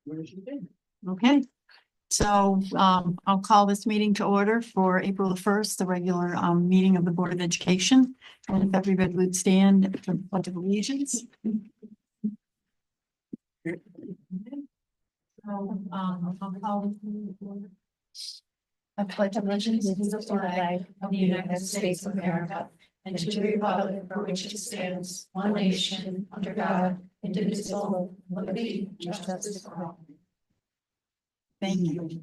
Okay, so I'll call this meeting to order for April the 1st, the regular meeting of the Board of Education. And if everybody would stand for the Pledge of Allegiance. So I'll call this meeting to order. I pledge allegiance to the flag of the United States of America and to the republic for which it stands, one nation, under God, indivisible, with liberty and justice for all. Thank you.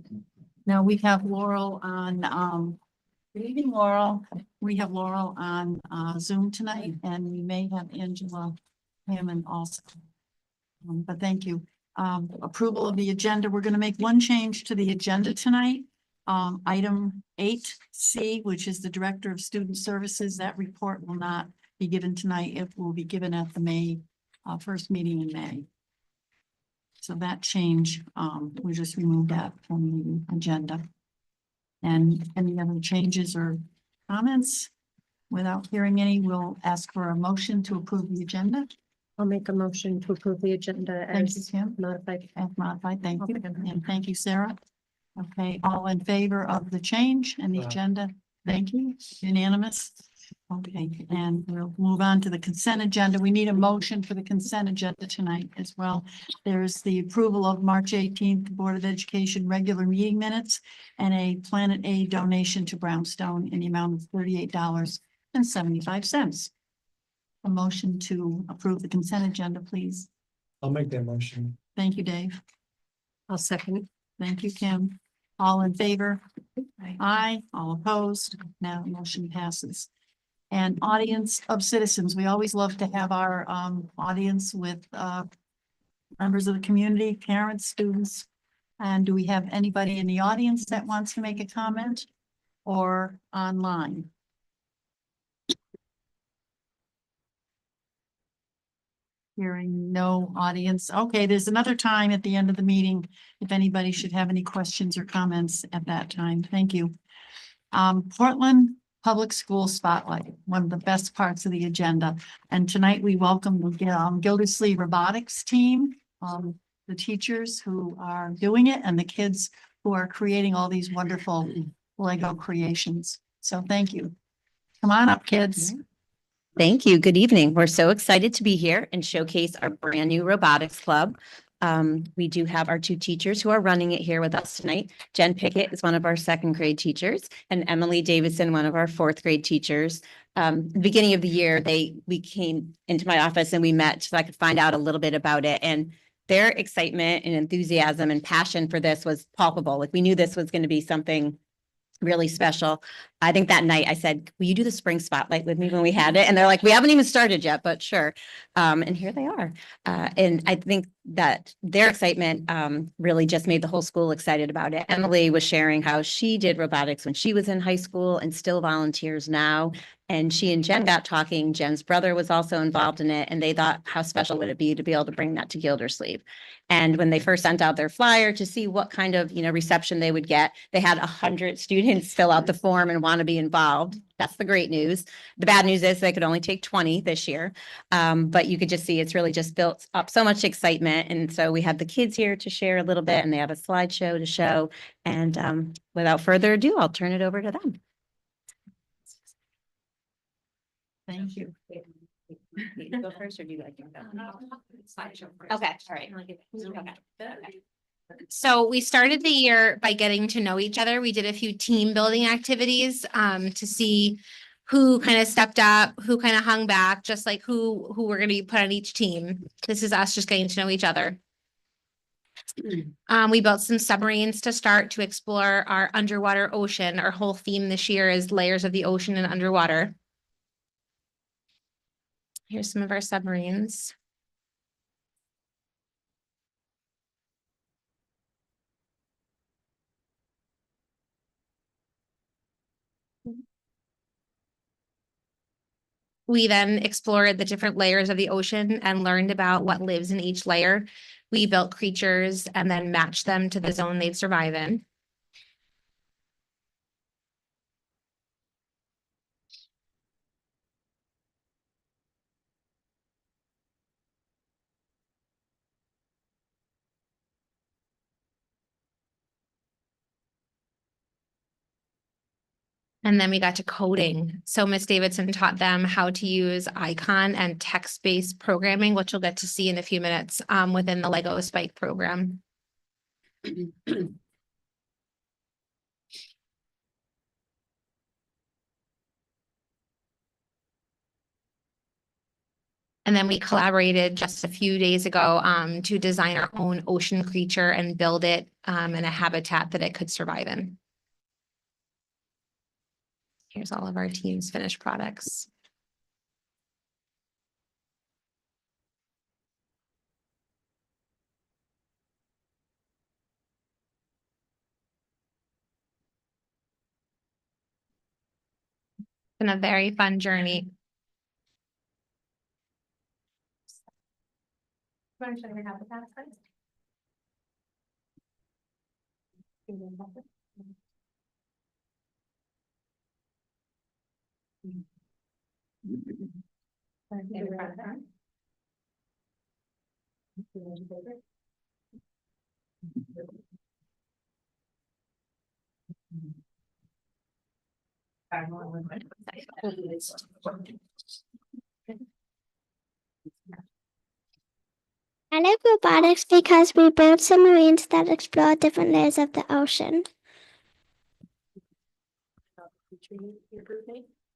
Now we have Laurel on, good evening, Laurel. We have Laurel on Zoom tonight, and we may have Angela Hammond also. But thank you. Approval of the agenda. We're going to make one change to the agenda tonight. Item 8C, which is the Director of Student Services. That report will not be given tonight. It will be given at the May first meeting in May. So that change, we just removed that from the agenda. And any other changes or comments? Without hearing any, we'll ask for a motion to approve the agenda. I'll make a motion to approve the agenda as modified. As modified, thank you. And thank you, Sarah. Okay, all in favor of the change and the agenda? Thank you. Unanimous. Okay, and we'll move on to the consent agenda. We need a motion for the consent agenda tonight as well. There's the approval of March 18th Board of Education regular meeting minutes and a Planet A donation to Brownstone in the amount of $38.75. A motion to approve the consent agenda, please. I'll make that motion. Thank you, Dave. I'll second. Thank you, Kim. All in favor? Aye. All opposed? Now motion passes. And audience of citizens. We always love to have our audience with members of the community, parents, students. And do we have anybody in the audience that wants to make a comment or online? Hearing no audience. Okay, there's another time at the end of the meeting if anybody should have any questions or comments at that time. Thank you. Portland Public School Spotlight, one of the best parts of the agenda. And tonight we welcome the Gildersleeve Robotics team, the teachers who are doing it and the kids who are creating all these wonderful Lego creations. So thank you. Come on up, kids. Thank you. Good evening. We're so excited to be here and showcase our brand new robotics club. We do have our two teachers who are running it here with us tonight. Jen Pickett is one of our second grade teachers and Emily Davidson, one of our fourth grade teachers. Beginning of the year, we came into my office and we met so I could find out a little bit about it, and their excitement and enthusiasm and passion for this was palpable. Like, we knew this was going to be something really special. I think that night I said, will you do the spring spotlight with me when we had it? And they're like, we haven't even started yet, but sure. And here they are. And I think that their excitement really just made the whole school excited about it. Emily was sharing how she did robotics when she was in high school and still volunteers now. And she and Jen got talking. Jen's brother was also involved in it. And they thought, how special would it be to be able to bring that to Gildersleeve? And when they first sent out their flyer to see what kind of, reception they would get, they had 100 students fill out the form and want to be involved. That's the great news. The bad news is they could only take 20 this year. But you could just see it's really just built up so much excitement. And so we have the kids here to share a little bit, and they have a slideshow to show. And without further ado, I'll turn it over to them. Thank you. Go first, or do you like to go? Okay, all right. Okay. So we started the year by getting to know each other. We did a few team building activities to see who kind of stepped up, who kind of hung back, just like who were going to be put on each team. This is us just getting to know each other. We built some submarines to start to explore our underwater ocean. Our whole theme this year is layers of the ocean and underwater. Here's some of our submarines. We then explored the different layers of the ocean and learned about what lives in each layer. We built creatures and then matched them to the zone they'd survive in. And then we got to coding. So Miss Davidson taught them how to use icon and text-based programming, which you'll get to see in a few minutes within the Lego Spike program. And then we collaborated just a few days ago to design our own ocean creature and build it in a habitat that it could survive in. Here's all of our team's finished products. Been a very fun journey. Want to show your habitat first? I like robotics because we build submarines that explore different layers of the ocean.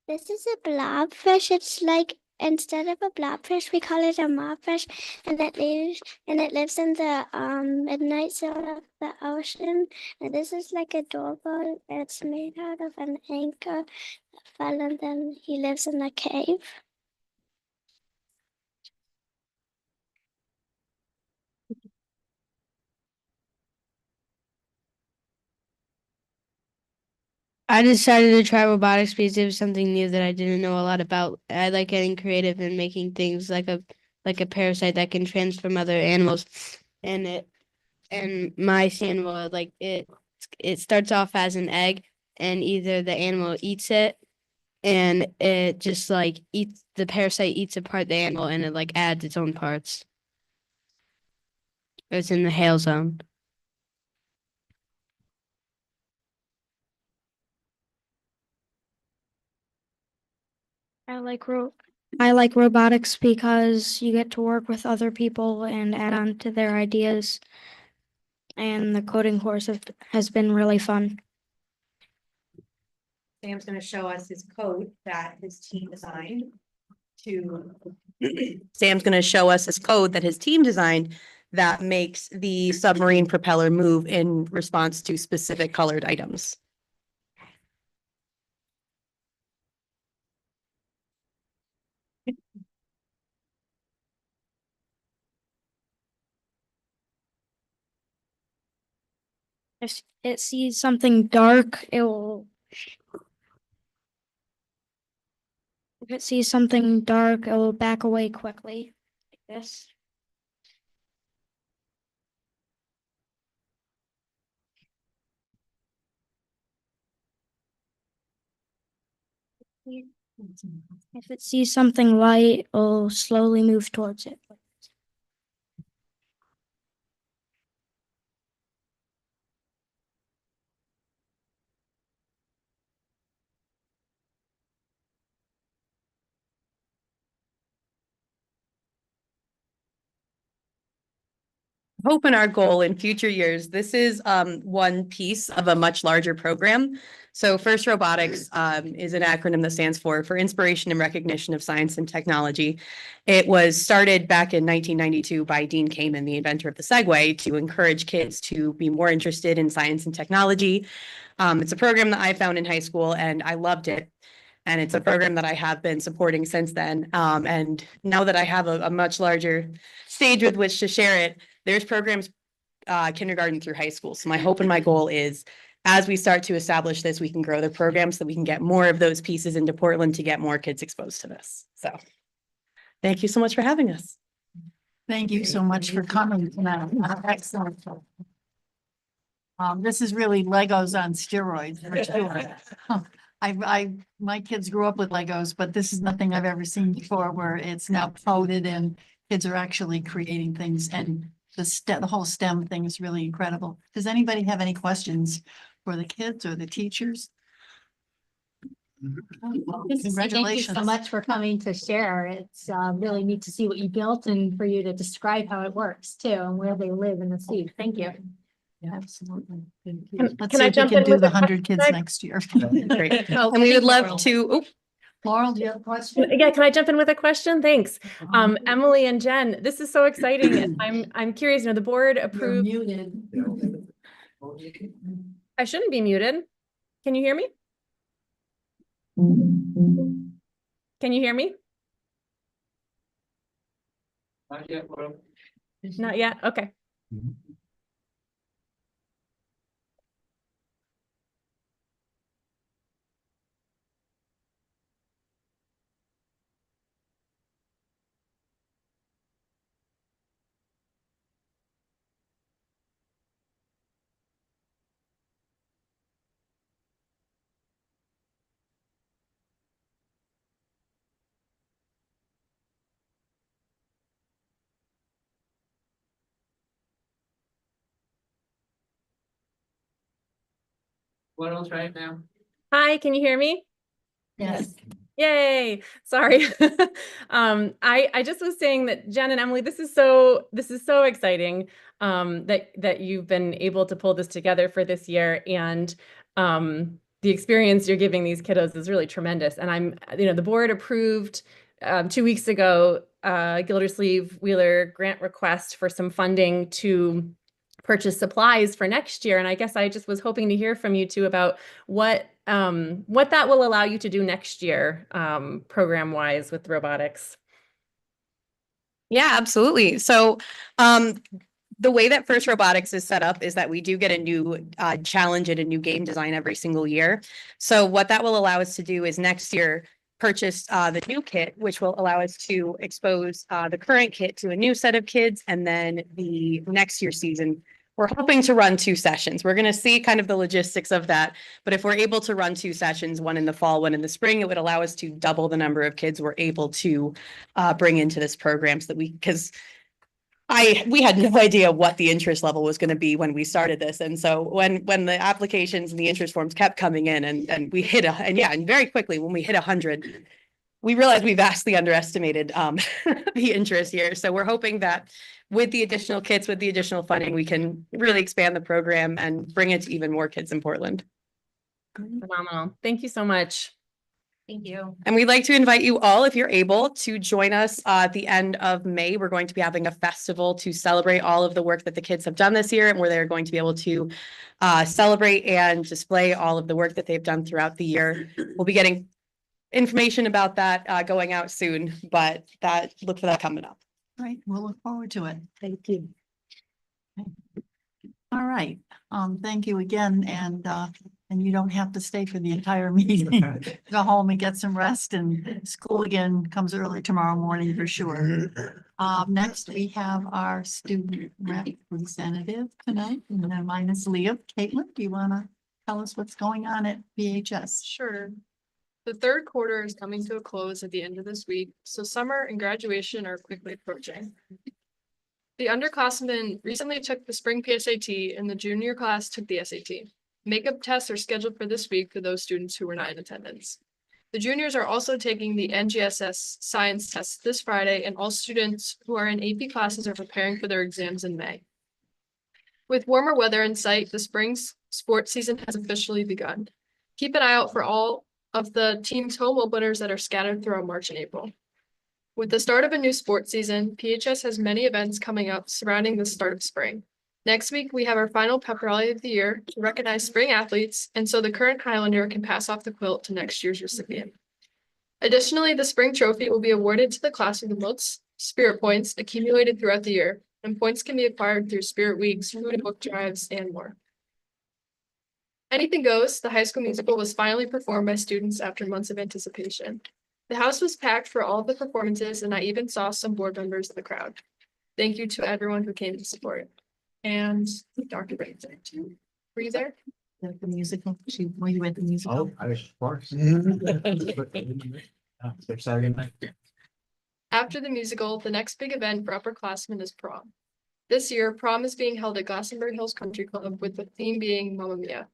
This is a blobfish. It's like instead of a blobfish, we call it a mobfish, and it lives in the midnight zone of the ocean. And this is like a doorbell. It's made out of an anchor that fell, and then he lives in a cave. I decided to try robotics because it was something new that I didn't know a lot about. I like getting creative and making things like a parasite that can transform other animals. And my animal it starts off as an egg, and either the animal eats it, and it just like eats the parasite eats apart the animal, and it like adds its own parts. It's in the hail zone. I like robotics because you get to work with other people and add on to their ideas. And the coding course has been really fun. Sam's going to show us his code that his team designed Sam's going to show us his code that his team designed that makes the submarine propeller move in response to specific colored items. If it sees something dark, it will. If it sees something dark, it will back away quickly, like this. If it sees something light, it'll slowly move towards it. Hope and our goal in future years, this is one piece of a much larger program. So FIRST Robotics is an acronym that stands for Inspiration and Recognition of Science and Technology. It was started back in 1992 by Dean Kamen, the inventor of the Segway, to encourage kids to be more interested in science and technology. It's a program that I found in high school and I loved it. And it's a program that I have been supporting since then. And now that I have a much larger stage with which to share it, there's programs kindergarten through high school. So my hope and my goal is as we start to establish this, we can grow the program so that we can get more of those pieces into Portland to get more kids exposed to this. So thank you so much for having us. Thank you so much for coming tonight. Excellent. This is really Legos on steroids for sure. My kids grew up with Legos, but this is nothing I've ever seen before where it's now coded and kids are actually creating things, and the whole STEM thing is really incredible. Does anybody have any questions for the kids or the teachers? Congratulations. Thank you so much for coming to share. It's really neat to see what you built and for you to describe how it works too and where they live in the seed. Thank you. Absolutely. Thank you. Can- Let's can see I if we jump can in do with the a 100 kids question? next year. Great. Oh, And we would love Laurel. to, oh, Laurel, do you have a question? Yeah, can I jump in with a question? Thanks. Emily and Jen, this is so exciting. And I'm curious, the board You're approved. muted. I shouldn't be muted. Can you hear me? Can you hear me? Not yet. Okay. What else right now? Hi, can you hear me? Yes. Yay. Sorry. I just was saying that Jen and Emily, this is so exciting that you've been able to pull this together for this year. And the experience you're giving these kiddos is really tremendous. And the board approved 2 weeks ago Gildersleeve Wheeler grant request for some funding to purchase supplies for next year. And I guess I just was hoping to hear from you two about what that will allow you to do next year, program wise with robotics. yeah, absolutely. So, the way that First Robotics is set up is that we do get a new challenge and a new game design every single year. So what that will allow us to do is next year purchase the new kit, which will allow us to expose the current kit to a new set of kids. And then the next year season, we're hoping to run 2 sessions. We're going to see kind of the logistics of that. But if we're able to run 2 sessions, one in the fall, one in the spring, it would allow us to double the number of kids we're able to bring into this program so that because we had no idea what the interest level was going to be when we started this. And so when the applications and the interest forms kept coming in and we hit and very quickly when we hit 100, we realized we vastly underestimated the interest here. So we're hoping that with the additional kits, with the additional funding, we can really expand the program and bring it to even more kids in Portland. Phenomenal. Thank you so much. Thank you. And we'd like to invite you all, if you're able, to join us at the end of May. We're going to be having a festival to celebrate all of the work that the kids have done this year, and where they're going to be able to celebrate and display all of the work that they've done throughout the year. We'll be getting information about that going out soon, but look for that coming up. Right, we'll look forward to it. Thank you. All right, thank you again, and you don't have to stay for the entire meeting. Go home and get some rest, and school again comes early tomorrow morning for sure. Next, we have our student representative tonight, and then mine is Leah. Caitlin, do you want to tell us what's going on at BHS? Sure. The third quarter is coming to a close at the end of this week, so summer and graduation are quickly approaching. The underclassmen recently took the spring PSAT and the junior class took the SAT. Makeup tests are scheduled for this week for those students who were not in attendance. The juniors are also taking the NGSS science test this Friday, and all students who are in AP classes are preparing for their exams in May. With warmer weather in sight, the spring sports season has officially begun. Keep an eye out for all of the team's home openers that are scattered throughout March and April. With the start of a new sports season, PHS has many events coming up surrounding the start of spring. Next week, we have our final pep rally of the year to recognize spring athletes, and so the current Highlander can pass off the quilt to next year's recipient. Additionally, the spring trophy will be awarded to the class with the most spirit points accumulated throughout the year, and points can be acquired through spirit weeks, food and book drives, and more. Anything Goes, the High School Musical, was finally performed by students after months of anticipation. The house was packed for all of the performances, and I even saw some board members in the crowd. Thank you to everyone who came to support. And Dr. Brayton, were you there? The musical, were you at the musical? Oh, I was, of course. Exciting. After the musical, the next big event for upperclassmen is prom. This year, prom is being held at Glastonbury Hills Country Club with the theme being Mamma Mia.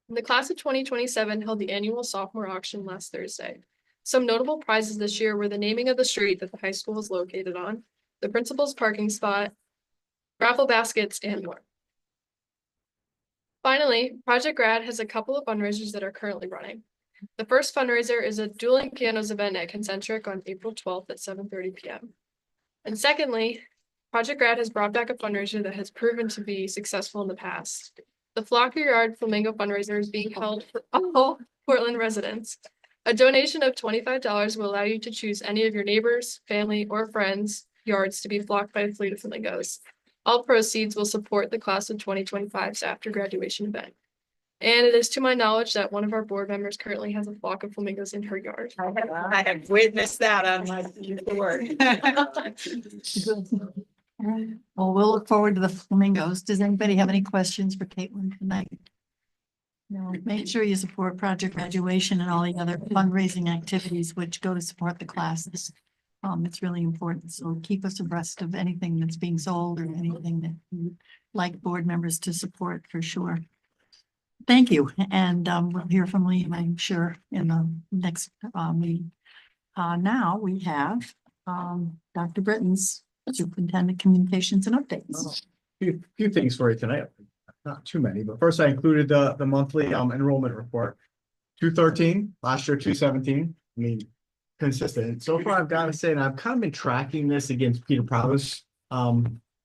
And the class of 2027 held the annual sophomore auction last Thursday. Some notable prizes this year were the naming of the street that the high school is located on, the principal's parking spot, raffle baskets, and more. Finally, Project Grad has a couple of fundraisers that are currently running. The first fundraiser is a dueling pianos event at Concentric on April 12th at 7:30 p.m. And secondly, Project Grad has brought back a fundraiser that has proven to be successful in the past. The Flock Your Yard Flamingo fundraiser is being held for all Portland residents. A donation of $25 will allow you to choose any of your neighbors, family, or friends' yards to be flocked by a fleet of flamingos. All proceeds will support the class of 2025's after graduation event. And it is to my knowledge that one of our board members currently has a flock of flamingos in her yard. I have witnessed that on my work. Well, we'll look forward to the flamingos. Does anybody have any questions for Caitlin tonight? No, make sure you support Project Graduation and all the other fundraising activities which go to support the classes. It's really important. So keep us abreast of anything that's being sold or anything that you'd like board members to support for sure. Thank you. And we'll hear from Liam, I'm sure, in the next meeting. Now we have Dr. Britton's Superintendent Communications and Updates. Few things for you tonight. Not too many, but first I included the monthly enrollment report. 213, last year 217. I mean, consistent. So far, I've got to say, and I've kind of been tracking this against Peter Prowse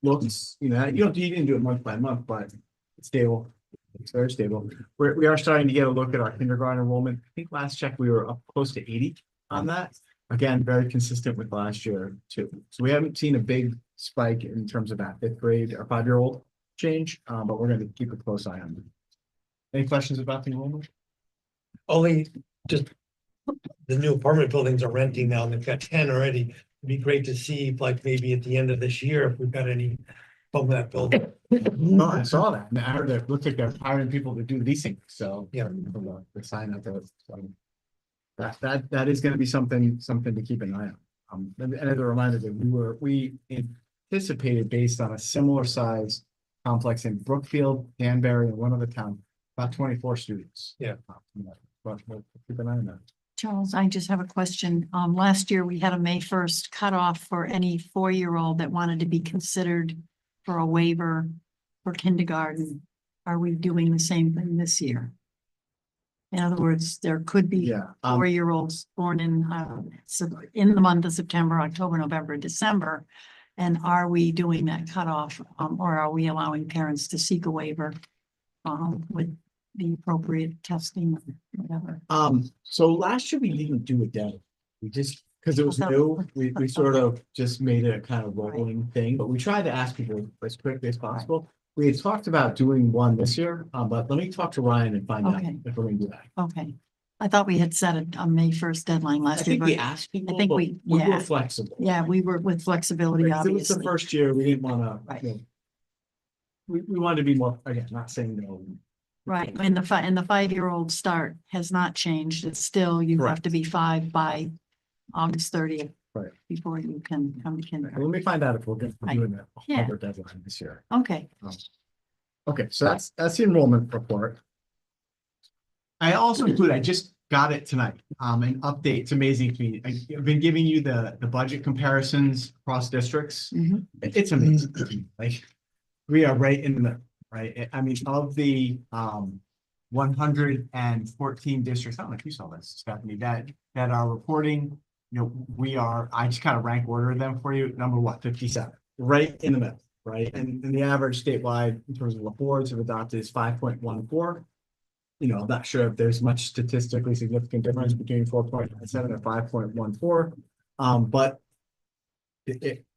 looks. You know, you didn't do it month by month, but it's stable. It's very stable. We are starting to get a look at our kindergarten enrollment. I think last check we were up close to 80 on that. Again, very consistent with last year too. So we haven't seen a big spike in terms of that 5th grade or 5-year-old change, but we're going to keep a close eye on it. Any questions about the enrollment? Only just the new apartment buildings are renting now, and they've got 10 already. It'd be great to see, like maybe at the end of this year, if we've got any from that building. No, I saw that. And I heard that it looks like they're hiring people to do leasing. So Yeah. the sign up there. So that is going to be something to keep an eye on. And as a reminder that we anticipated based on a similar size complex in Brookfield, Danbury, and one other town, about 24 students. Yeah. But we'll keep an eye on that. Charles, I just have a question. Last year we had a May 1st cutoff for any 4-year-old that wanted to be considered for a waiver for kindergarten. Are we doing the same thing this year? In other words, there could be Yeah. 4-year-olds born in the month of September, October, November, December. And are we doing that cutoff, or are we allowing parents to seek a waiver with the appropriate testing or whatever? So last year we didn't do a day. We just, because it was new, we sort of just made it a kind of rolling thing, but we tried to ask people as quickly as possible. We had talked about doing one this year, but let me talk to Ryan and find out Okay. if we're gonna do that. Okay. I thought we had set a May 1st deadline I last year. think we but asked people, I think but we we were yeah. flexible. Yeah, we were with flexibility, Because it was the obviously. first year, we didn't wanna, Right. we wanted to be more, again, not saying no. Right, and the 5-year-old start has not changed. It's still, you have Correct. to be 5 by August 30th. Right. Before you can come to Let kindergarten. me find out if we're gonna be Right. doing a Yeah. harder deadline this year. Okay, Okay, so that's the enrollment report. I also include, I just got it tonight, an update. It's amazing to me. I've been giving you the budget comparisons across districts. Mhm. It's amazing. Like, we are right in the middle, right? I mean, of the 114 districts, I don't know if you saw this, Stephanie, that are reporting, I just kind of rank order them for you. Number one, 57, right in the middle, right? And the average statewide in terms of what boards have adopted is 5.14. I'm not sure if there's much statistically significant difference between 4.97 and 5.14. But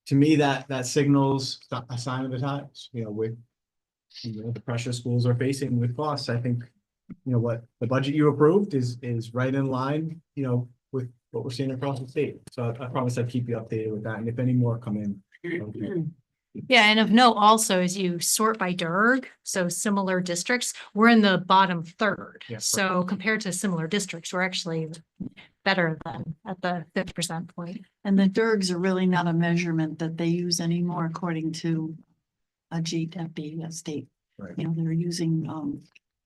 to me, that signals a sign of the times, with the pressure schools are facing with costs. I think, what the budget you approved is right in line, with what we're seeing across the state. So I promise I'd keep you updated with that. And if any more come in. Okay. Yeah, and of note also, as you sort by DERG, so similar districts, we're in the bottom third. Yeah, So compared to similar districts, we're actually better than at the 50% point. and the DERGs are really not a measurement that they use anymore according to a GET at the state. Right. They're using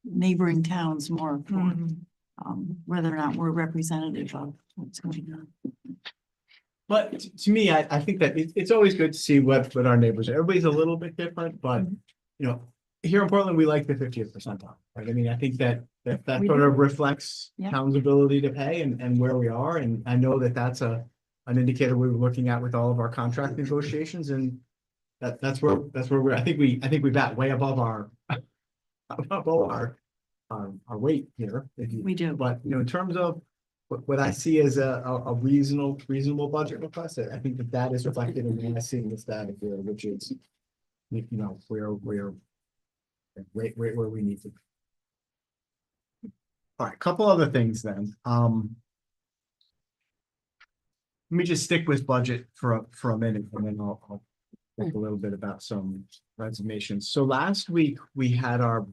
neighboring towns more for, whether or not we're representative of what's going on. But to me, I think that it's always good to see what our neighbors are. Everybody's a little bit different, but you know, here in Portland, we like the 50th percentile, right? I mean, I think that We sort do. of reflects Yeah. town's ability to pay and where we are. And I know that that's an indicator we were looking at with all of our contract negotiations, and that's where we're. I think we bat way above our our weight here. We do. But you know, in terms of what I see as a reasonable budget request, I think that is reflected in what I see in the status here, which is, you know, we're right where we need to be. All right, a couple other things then. Let me just stick with budget for a minute, and then I'll talk a little bit about some resignations. So last week we had our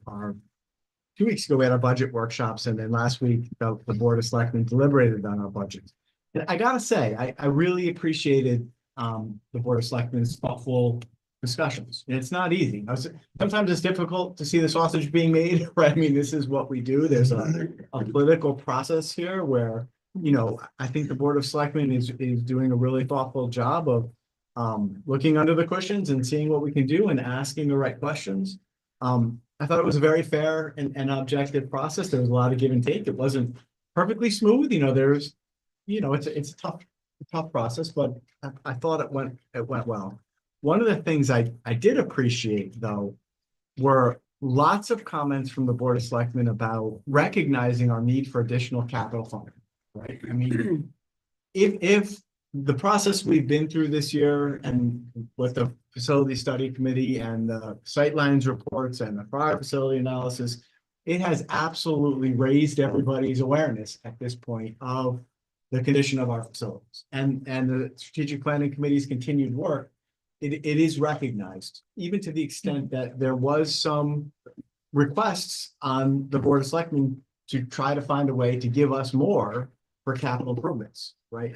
2 weeks ago, we had our budget workshops, and then last week, the Board of Selectmen deliberated on our budget. And I gotta say, I really appreciated the Board of Selectmen's thoughtful discussions. And it's not easy. Sometimes it's difficult to see the sausage being made, right? I mean, this is what we do. There's a political process here where, you know, I think the Board of Selectmen is doing a really thoughtful job of looking under the cushions and seeing what we can do and asking the right questions. I thought it was a very fair and objective process. There was a lot of give and take. It wasn't perfectly smooth. You know, there's, you know, it's a tough process, but I thought it went well. One of the things I did appreciate, though, were lots of comments from the Board of Selectmen about recognizing our need for additional capital funding, right? I mean, if the process we've been through this year and with the facility study committee and the sightlines reports and the prior facility analysis, it has absolutely raised everybody's awareness at this point of the condition of our facilities and the strategic planning committee's continued work. It is recognized, even to the extent that there was some requests on the Board of Selectmen to try to find a way to give us more for capital improvements, right?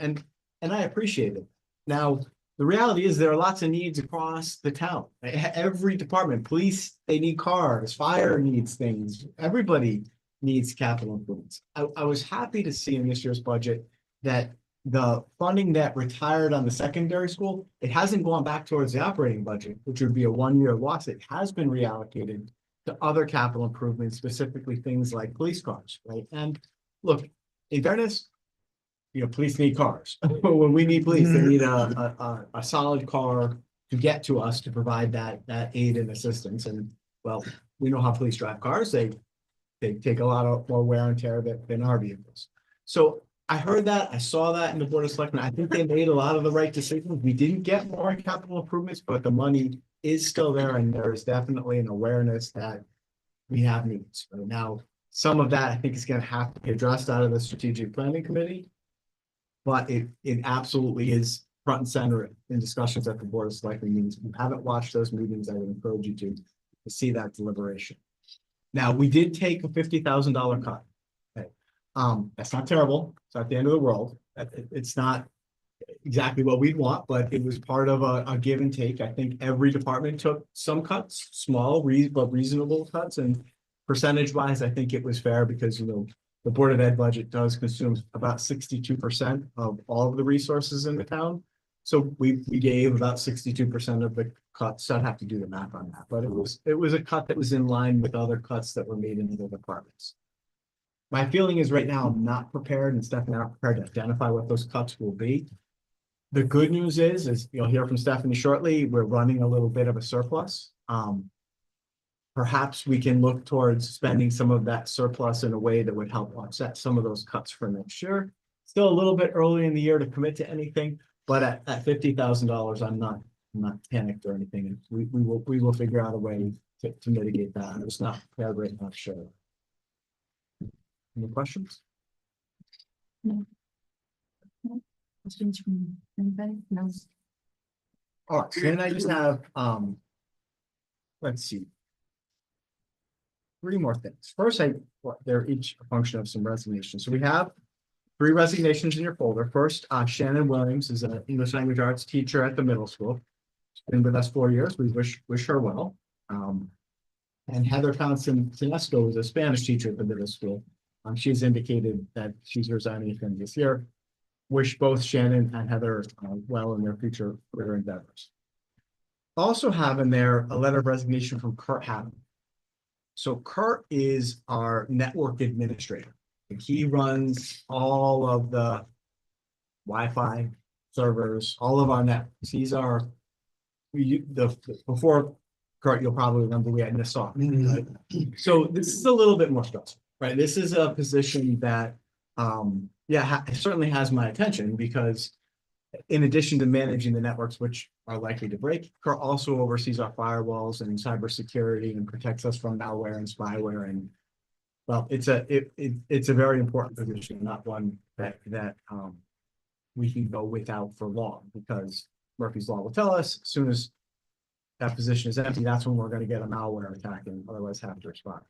And I appreciate it. Now, the reality is there are lots of needs across the town. Every department, police, they need cars, fire needs things. Everybody needs capital improvements. I was happy to see in this year's budget that the funding that retired on the secondary school, it hasn't gone back towards the operating budget, which would be a one-year loss. It has been reallocated to other capital improvements, specifically things like police cars, right? And look, in fairness, you know, police need cars. When we need police, they need a solid car to get to us to provide that aid and assistance. And well, we know how police drive cars. They take a lot of more wear and tear than our vehicles. So I heard that, I saw that in the Board of Selectmen. I think they made a lot of the right decisions. We didn't get more capital improvements, but the money is still there, and there is definitely an awareness that we have needs. Right now, some of that I think is going to have to be addressed out of the strategic planning committee. But it absolutely is front and center in discussions at the Board of Selectmen meetings. If you haven't watched those meetings, I would encourage you to see that deliberation. Now, we did take a $50,000 cut. Okay. That's not terrible. It's not the end of the world. It's not exactly what we'd want, but it was part of a give and take. I think every department took some cuts, small, but reasonable cuts, and percentage wise, I think it was fair because, you know, the Board of Ed budget does consume about 62% of all of the resources in the town. So we gave about 62% of the cuts. So I'd have to do the math on that, but it was a cut that was in line with other cuts that were made in other departments. My feeling is right now I'm not prepared, and Stephanie not prepared to identify what those cuts will be. The good news is you'll hear from Stephanie shortly, we're running a little bit of a surplus. Perhaps we can look towards spending some of that surplus in a way that would help offset some of those cuts for next year. Still a little bit early in the year to commit to anything, but at $50,000, I'm not panicked or anything. We will figure out a way to mitigate that. I'm just not prepared right now to share. Any questions? No. Questions from anybody? No. All right, so then I just have, let's see. 3 more things. First, they're each a function of some resignations. So we have 3 resignations in your folder. First, Shannon Williams is an English language arts teacher at the middle school. She's been with us 4 years. We wish her well. And Heather Tinesco is a Spanish teacher at the middle school. She's indicated that she's resigning from this year. Wish both Shannon and Heather well in their future career endeavors. Also have in there a letter of resignation from Kurt Hammond. So Kurt is our network administrator. He runs all of the Wi-Fi servers, all of our networks. He's our, before Kurt, you'll probably remember we had Nassau, right? So this is a little bit more stressful, right? This is a position that, it certainly has my attention because in addition to managing the networks, which are likely to break, Kurt also oversees our firewalls and cybersecurity and protects us from malware and spyware. And well, it's a very important position, not one that we can go without for long, because Murphy's Law will tell us as soon as that position is empty, that's when we're going to get a malware attack and otherwise have to respond.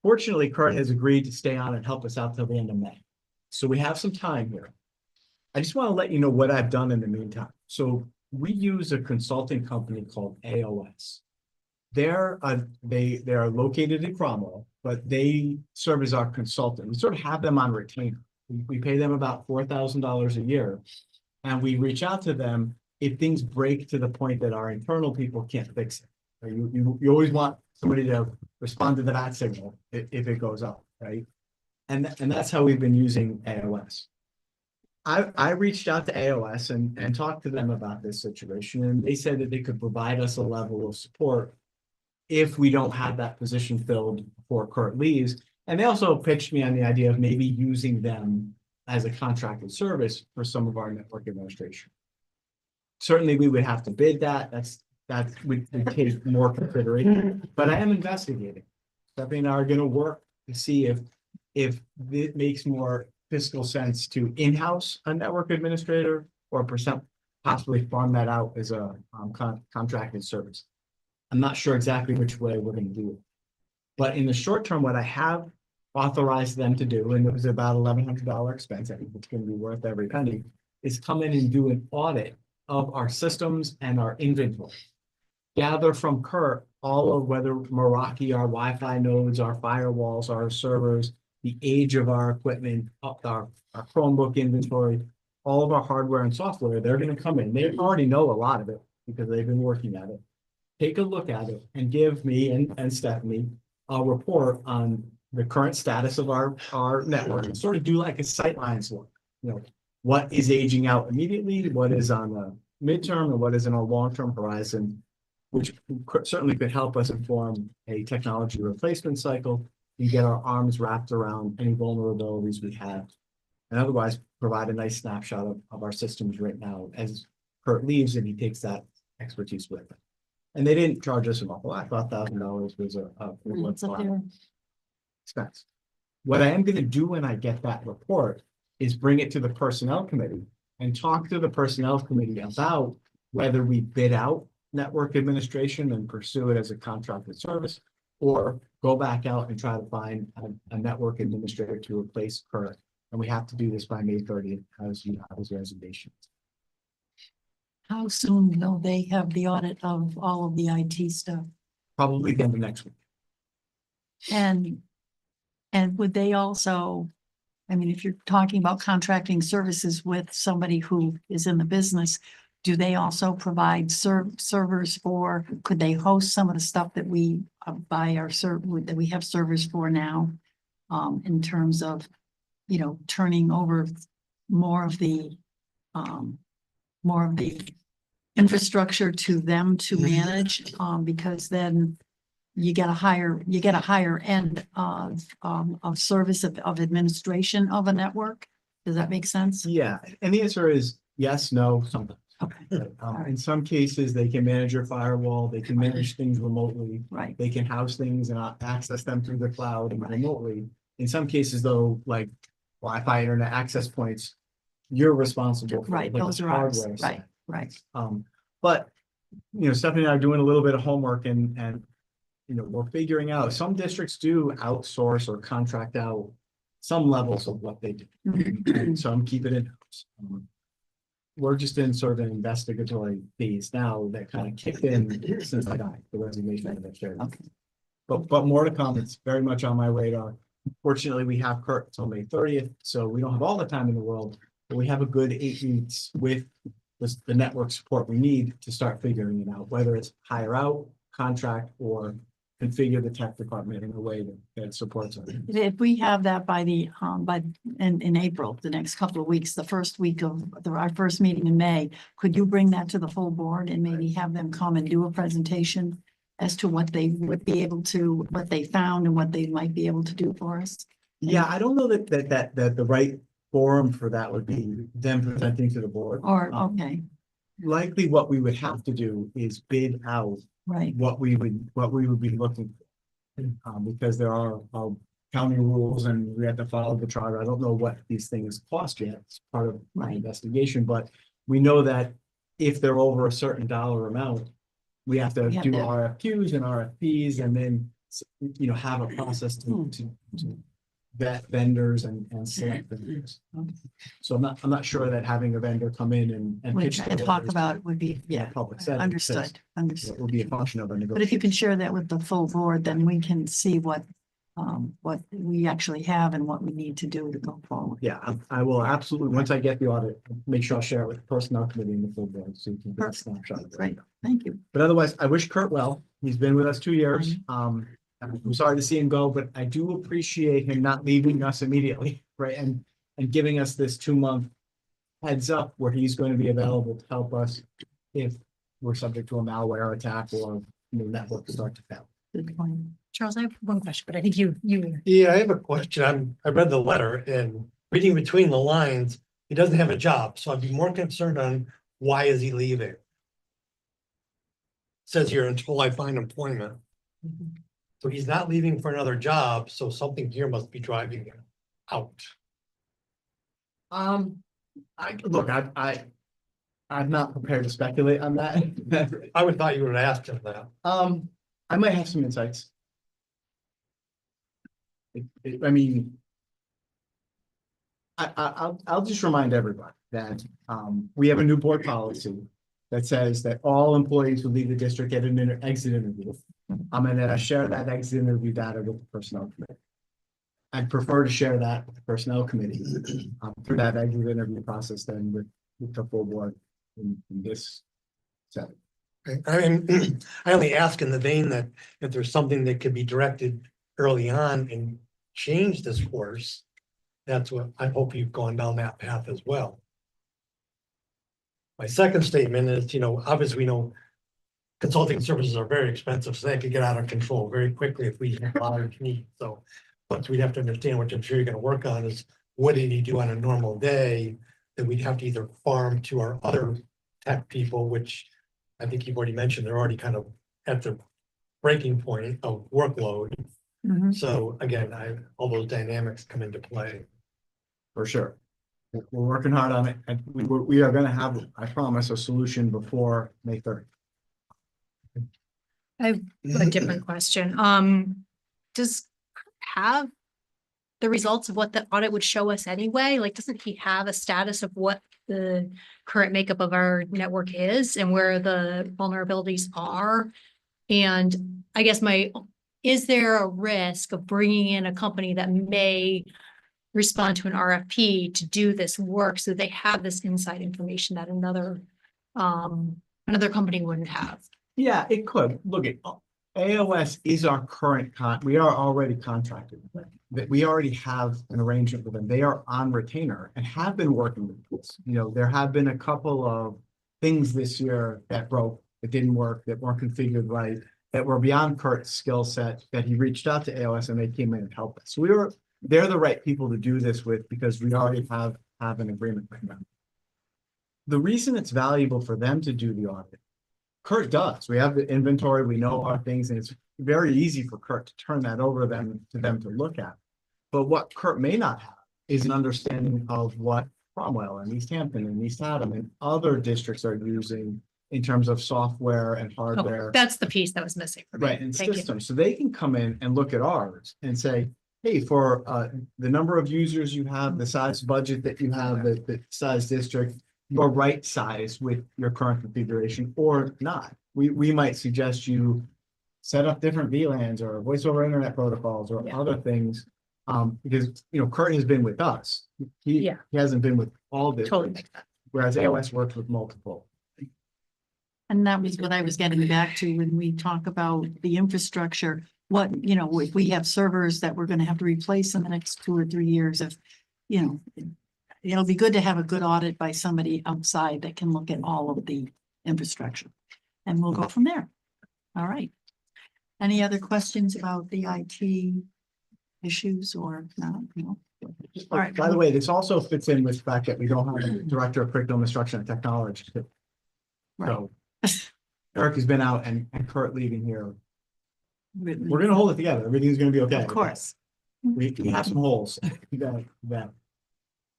Fortunately, Kurt has agreed to stay on and help us out till the end of May. So we have some time here. I just want to let you know what I've done in the meantime. So we use a consulting company called AOS. They are located in Cromwell, but they serve as our consultant. We sort of have them on retainer. We pay them about $4,000 a year, and we reach out to them if things break to the point that our internal people can't fix it. You always want somebody to respond to the bat signal if it goes up, right? And that's how we've been using AOS. I reached out to AOS and talked to them about this situation, and they said that they could provide us a level of support if we don't have that position filled before Kurt leaves. And they also pitched me on the idea of maybe using them as a contracted service for some of our network administration. Certainly, we would have to bid that. That would take more consideration, but I am investigating. Stephanie and I are going to work to see if it makes more fiscal sense to in-house a network administrator or possibly farm that out as a contracted service. I'm not sure exactly which way we're going to do it. But in the short term, what I have authorized them to do, and it was about $1,100 expense, I think it's going to be worth every penny, is come in and do an audit of our systems and our inventory. Gather from Kurt all of whether Meraki, our Wi-Fi nodes, our firewalls, our servers, the age of our equipment, our Chromebook inventory, all of our hardware and software. They're going to come in. They already know a lot of it because they've been working at it. Take a look at it and give me and Stephanie a report on the current status of our network and sort of do like a sightlines look. What is aging out immediately, what is on the midterm, and what is in a long-term horizon, which certainly could help us inform a technology replacement cycle and get our arms wrapped around any vulnerabilities we have, and otherwise provide a nice snapshot of our systems right now as Kurt leaves and he takes that expertise with him. And they didn't charge us an awful lot. I thought $1,000 was a expense. What I am going to do when I get that report is bring it to the personnel committee and talk to the personnel committee about whether we bid out network administration and pursue it as a contracted service, or go back out and try to find a network administrator to replace Kurt. And we have to do this by May 30th, as you have his resignation. How soon will they have the audit of all of the IT stuff? Probably the end of next week. And would they also, I mean, if you're talking about contracting services with somebody who is in the business, do they also provide servers for, could they host some of the stuff that we buy that we have servers for now? In terms of, turning over more of the infrastructure to them to manage, because then you get a higher end of service of administration of a network. Does that make sense? Yeah, and the answer is yes, no, sometimes. Okay. In some cases, they can manage your firewall, they can manage things remotely. Right. They can house things and access them through the cloud and remotely. In some cases, though, like Wi-Fi internet access points, you're responsible for Right, like, those the are ours. hardware Right, side. right. But Stephanie and I are doing a little bit of homework and we're figuring out some districts do outsource or contract out some levels of what they do. And some keep it in-house. We're just in sort of an investigatory phase now that kind of kicked in since I got the resignation administrator. Okay. But more to come. It's very much on my radar. Fortunately, we have Kurt until May 30th, so we don't have all the time in the world, but we have a good 8 weeks with the network support we need to start figuring it out, whether it's hire out, contract, or configure the tech department in a way that supports it. If we have that by in April, the next couple of weeks, the first week of our first meeting in May, could you bring that to the full board and maybe have them come and do a presentation as to what they would be able to, what they found and what they might be able to do for us? Yeah, I don't know that the right forum for that would be them presenting to the board. Or, okay, Likely what we would have to do is bid out right, what we would be looking for. Because there are county rules and we have to follow the charter. I don't know what these things cost yet. It's part of my Right. investigation, but we know that if they're over a certain dollar amount, we have to We have do to- RFQs and RFPs and then, have a process to vet vendors and select vendors. So I'm not sure that having a vendor come in and pitch which the and talk orders about would be, in a yeah, public setting, understood, because understood. it would be a function of a But if you negotiation. can share that with the full board, then we can see what we actually have and what we need to do to go forward. Yeah, I will absolutely, once I get the audit, make sure I'll share it with the personnel committee and the full board, so you can get a snapshot of it. Great, thank you. But otherwise, I wish Kurt well. He's been with us 2 years. I'm sorry to see him go, but I do appreciate him not leaving us immediately, right? And giving us this 2-month heads up where he's going to be available to help us if we're subject to a malware attack or networks start to fail. Good point. Charles, I have one question, but I think you. Yeah, I have a question. I read the letter and reading between the lines, he doesn't have a job, so I'd be more concerned on why is he leaving? Says here until I find employment. So he's not leaving for another job, so something here must be driving him out. I'm not prepared to speculate on that. I would thought you would have asked him that. I might have some insights. I mean, I'll just remind everybody that we have a new board policy that says that all employees who leave the district get an exit interview. And then I share that exit interview data with the personnel committee. I'd prefer to share that with the personnel committee through that exit interview process than with the full board in this setting. I mean, I only ask in the vein that if there's something that could be directed early on and change this course, that's what I hope you've gone down that path as well. My second statement is, obviously we know consulting services are very expensive, so they could get out of control very quickly if we have large needs. So, but we'd have to understand, which I'm sure you're going to work on, is what did he do on a normal day that we'd have to either farm to our other tech people, which I think you've already mentioned, they're already kind of at the breaking point of workload. Mhm. So again, all those dynamics come into play. For sure. We're working hard on it, and we are gonna have, I promise, a solution before May 3rd. I have a different question. Does have the results of what the audit would show us anyway? Like, doesn't he have a status of what the current makeup of our network is and where the vulnerabilities are? And I guess is there a risk of bringing in a company that may respond to an RFP to do this work so they have this inside information that another company wouldn't have? Yeah, it could. Look, AOS is our current we are already contracted with them. That we already have an arrangement with them. They are on retainer and have been working with us. There have been a couple of things this year that broke, that didn't work, that weren't configured right, that were beyond Kurt's skill set, that he reached out to AOS and they came in and helped us. They're the right people to do this with because we already have an agreement with them. The reason it's valuable for them to do the audit, Kurt does. We have the inventory, we know our things, and it's very easy for Kurt to turn that over to them to look at. But what Kurt may not have is an understanding of what Cromwell and East Hampton and East Haddam and other districts are using in terms of software and hardware. Oh, that's the piece that was missing. for me. Right, and Thank you. systems, so they can come in and look at ours and say, hey, for the number of users you have, the size budget that you have, the size district, you're right size with your current configuration or not. We might suggest you set up different VLANs or voice over internet protocols or Yeah. other things. Because, Kurt has been with us. He Yeah. hasn't been with all this. Totally makes sense. Whereas AOS works with multiple. And that was what I was getting back to when we talk about the infrastructure. What, if we have servers that we're gonna have to replace in the next 2 or 3 years of, it'll be good to have a good audit by somebody outside that can look at all of the infrastructure. And we'll go from there. All right. Any other questions about the IT issues or not? No? All right. By the way, this also fits in with the fact that we don't have a director of curriculum instruction and technology. So Eric has been out and Kurt leaving here. We're gonna hold it together. Everything's gonna be okay. Of course. We have some holes that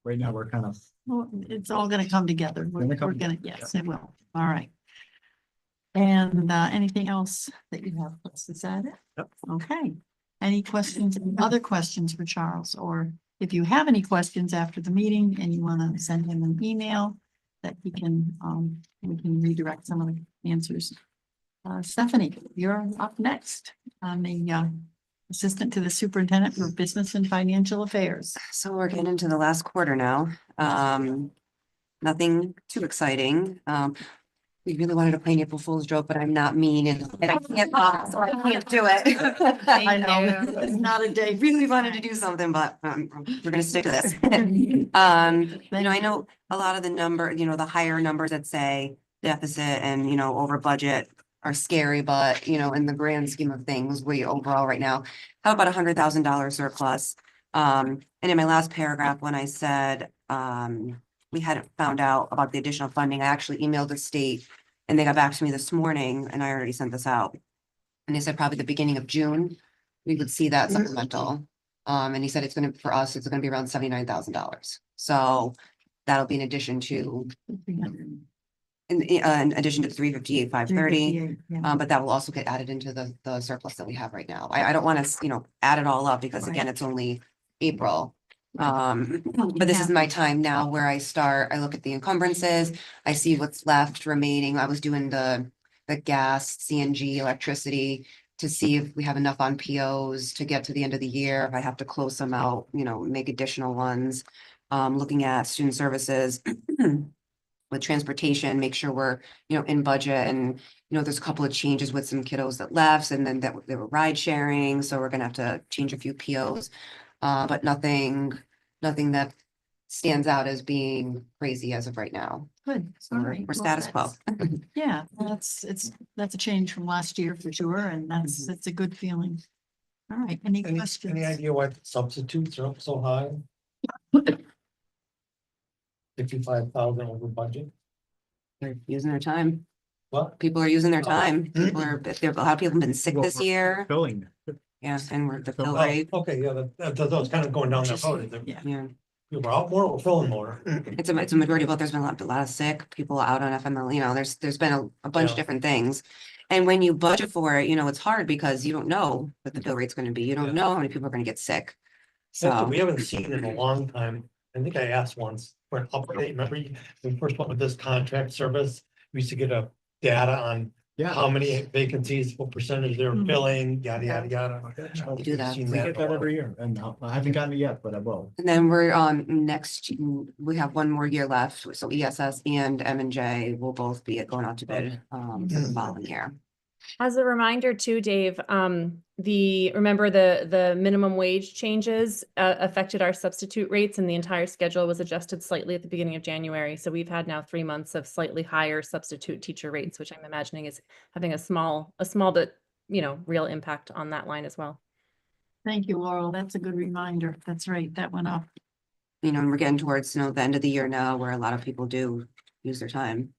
right now we're kind of. Well, it's all gonna come together. We're Gonna come we're gonna, together, yes, it will. All right. And anything else that you have? Is that it? Yep. Okay. Any questions, other questions for Charles? Or if you have any questions after the meeting and you want to send him an email that he can, we can redirect some of the answers. Stephanie, you're up next on the assistant to the superintendent for business and financial affairs. So we're getting into the last quarter now. Nothing too exciting. We really wanted to play an April Fool's joke, but I'm not mean and I can't talk, so I can't do it. I know, it's not a day. Really wanted to do something, but we're gonna stick to this. I know a lot of the the higher numbers that say deficit and, over budget are scary, but, in the grand scheme of things, we overall right now have about $100,000 surplus. And in my last paragraph, when I said, we hadn't found out about the additional funding, I actually emailed the state and they got back to me this morning and I already sent this out. And they said probably the beginning of June, we would see that supplemental. And he said for us, it's gonna be around $79,000. So that'll be in addition to, in addition to 358, 530. But that will also get added into the surplus that we have right now. I don't want to, add it all up because again, it's only April. But this is my time now where I look at the encumbrances, I see what's left remaining. I was doing the gas, CNG, electricity to see if we have enough on POs to get to the end of the year. If I have to close some out, make additional ones. Looking at student services with transportation, make sure we're, in budget and, there's a couple of changes with some kiddos that left and then that they were ride sharing. So we're gonna have to change a few POs. But nothing that stands out as being crazy as of right now. Good. So we're status quo. Yeah, that's a change from last year for sure, and it's a good feeling. All right, any questions? Any idea why substitutes are up so high? 55,000 over budget. They're using their time. What? People are using their time. A lot of people have been sick this year. Filling. Yeah, and we're the fill Oh, rate. okay, yeah, that's kind of going down that road. Yeah. People are out more or filling more. It's a majority, but there's been a lot of sick people out on FML, there's been a bunch of Yeah. different things. And when you budget for it, it's hard because you don't know what the bill rate's gonna be. You don't know how many people are gonna get sick. So, We haven't seen in a long time. I think I asked once for an update. Remember when we first went with this contract service, we used to get a data on how many vacancies, what percentage they're filling, yada, yada, yada. we do that. Seen We get that that before. every year and I haven't gotten it yet, but I will. And then we're on we have one more year left. So ESS and M&J will both be going out to bid for the following year. As a reminder too, Dave, remember the minimum wage changes affected our substitute rates and the entire schedule was adjusted slightly at the beginning of January. So we've had now 3 months of slightly higher substitute teacher rates, which I'm imagining is having a small but real impact on that line as well. Thank you, Laurel. That's a good reminder. That's right. That went up. And we're getting towards, the end of the year now where a lot of people do use their time.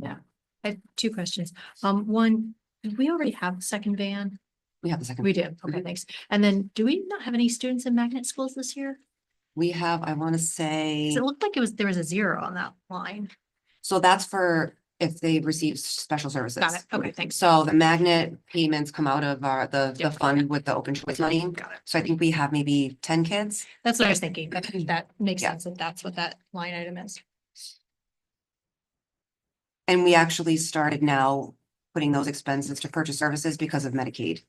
Yeah. I have 2 questions. One, do we already have a second van? We have the second. We did. Okay, thanks. And then do we not have any students in magnet schools this year? We have, I want to say, 'Cause it looked like there was a 0 on that line. so that's for if they receive special services. Got it. Okay, thanks. So the magnet payments come out of the Yep. fund with the open choice money. Got it. So I think we have maybe 10 kids. That's what I was thinking. That makes Yeah. sense that that's what that line item is. And we actually started now putting those expenses to purchase services because of Medicaid.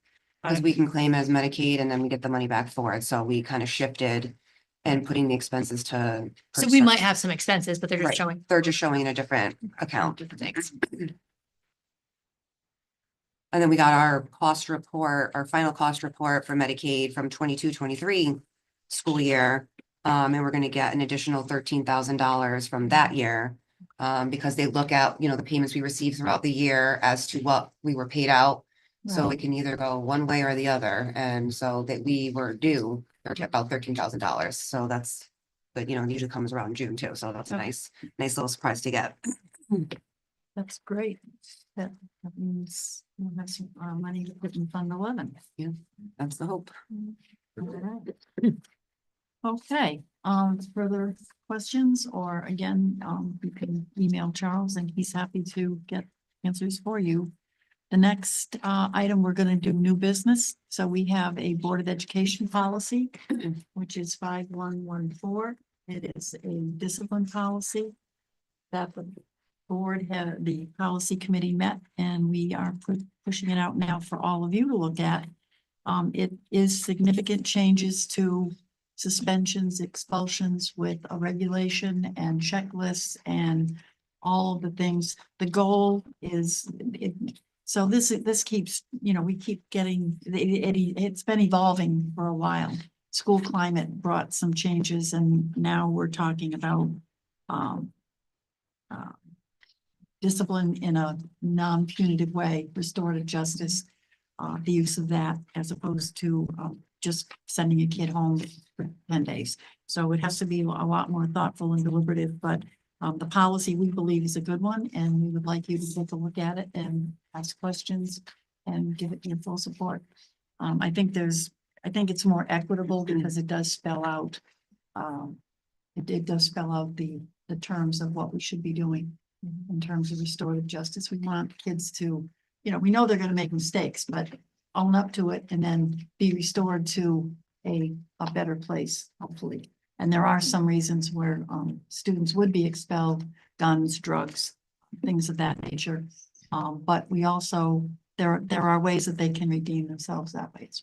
Because we can claim as Medicaid and then we get the money back for it. So we kind of shifted and putting the expenses to. So purchase we might services. have some expenses, but they're just Right. showing. They're just showing in a different account. Different things. And then we got our cost report, our final cost report for Medicaid from 22-23 school year. And we're gonna get an additional $13,000 from that year. Because they look at, the payments we received throughout the year as to what we were paid out. So it can either go one way or the other. And so that we were due about $13,000. So that's, but it usually comes around June too. So that's a nice little surprise to get. That's great. That means we'll have some money to put in Fund 11. Yeah, that's the hope. Okay, further questions, or again, you can email Charles and he's happy to get answers for you. The next item, we're gonna do new business. So we have a Board of Education policy, which is 5114. It is a discipline policy that the board had, the policy committee met, and we are pushing it out now for all of you to look at. It is significant changes to suspensions, expulsions with a regulation and checklists and all of the things. The goal is, so this keeps, we keep getting, it's been evolving for a while. School climate brought some changes, and now we're talking about discipline in a non-punitive way, restorative justice, the use of that as opposed to just sending a kid home for 10 days. So it has to be a lot more thoughtful and deliberative, but the policy we believe is a good one, and we would like you to take a look at it and ask questions and give it your full support. I think it's more equitable because it does spell out, it does spell out the terms of what we should be doing in terms of restorative justice. We want kids to, we know they're going to make mistakes, but own up to it and then be restored to a better place, hopefully. And there are some reasons where students would be expelled, guns, drugs, things of that nature. But we also, there are ways that they can redeem themselves that way as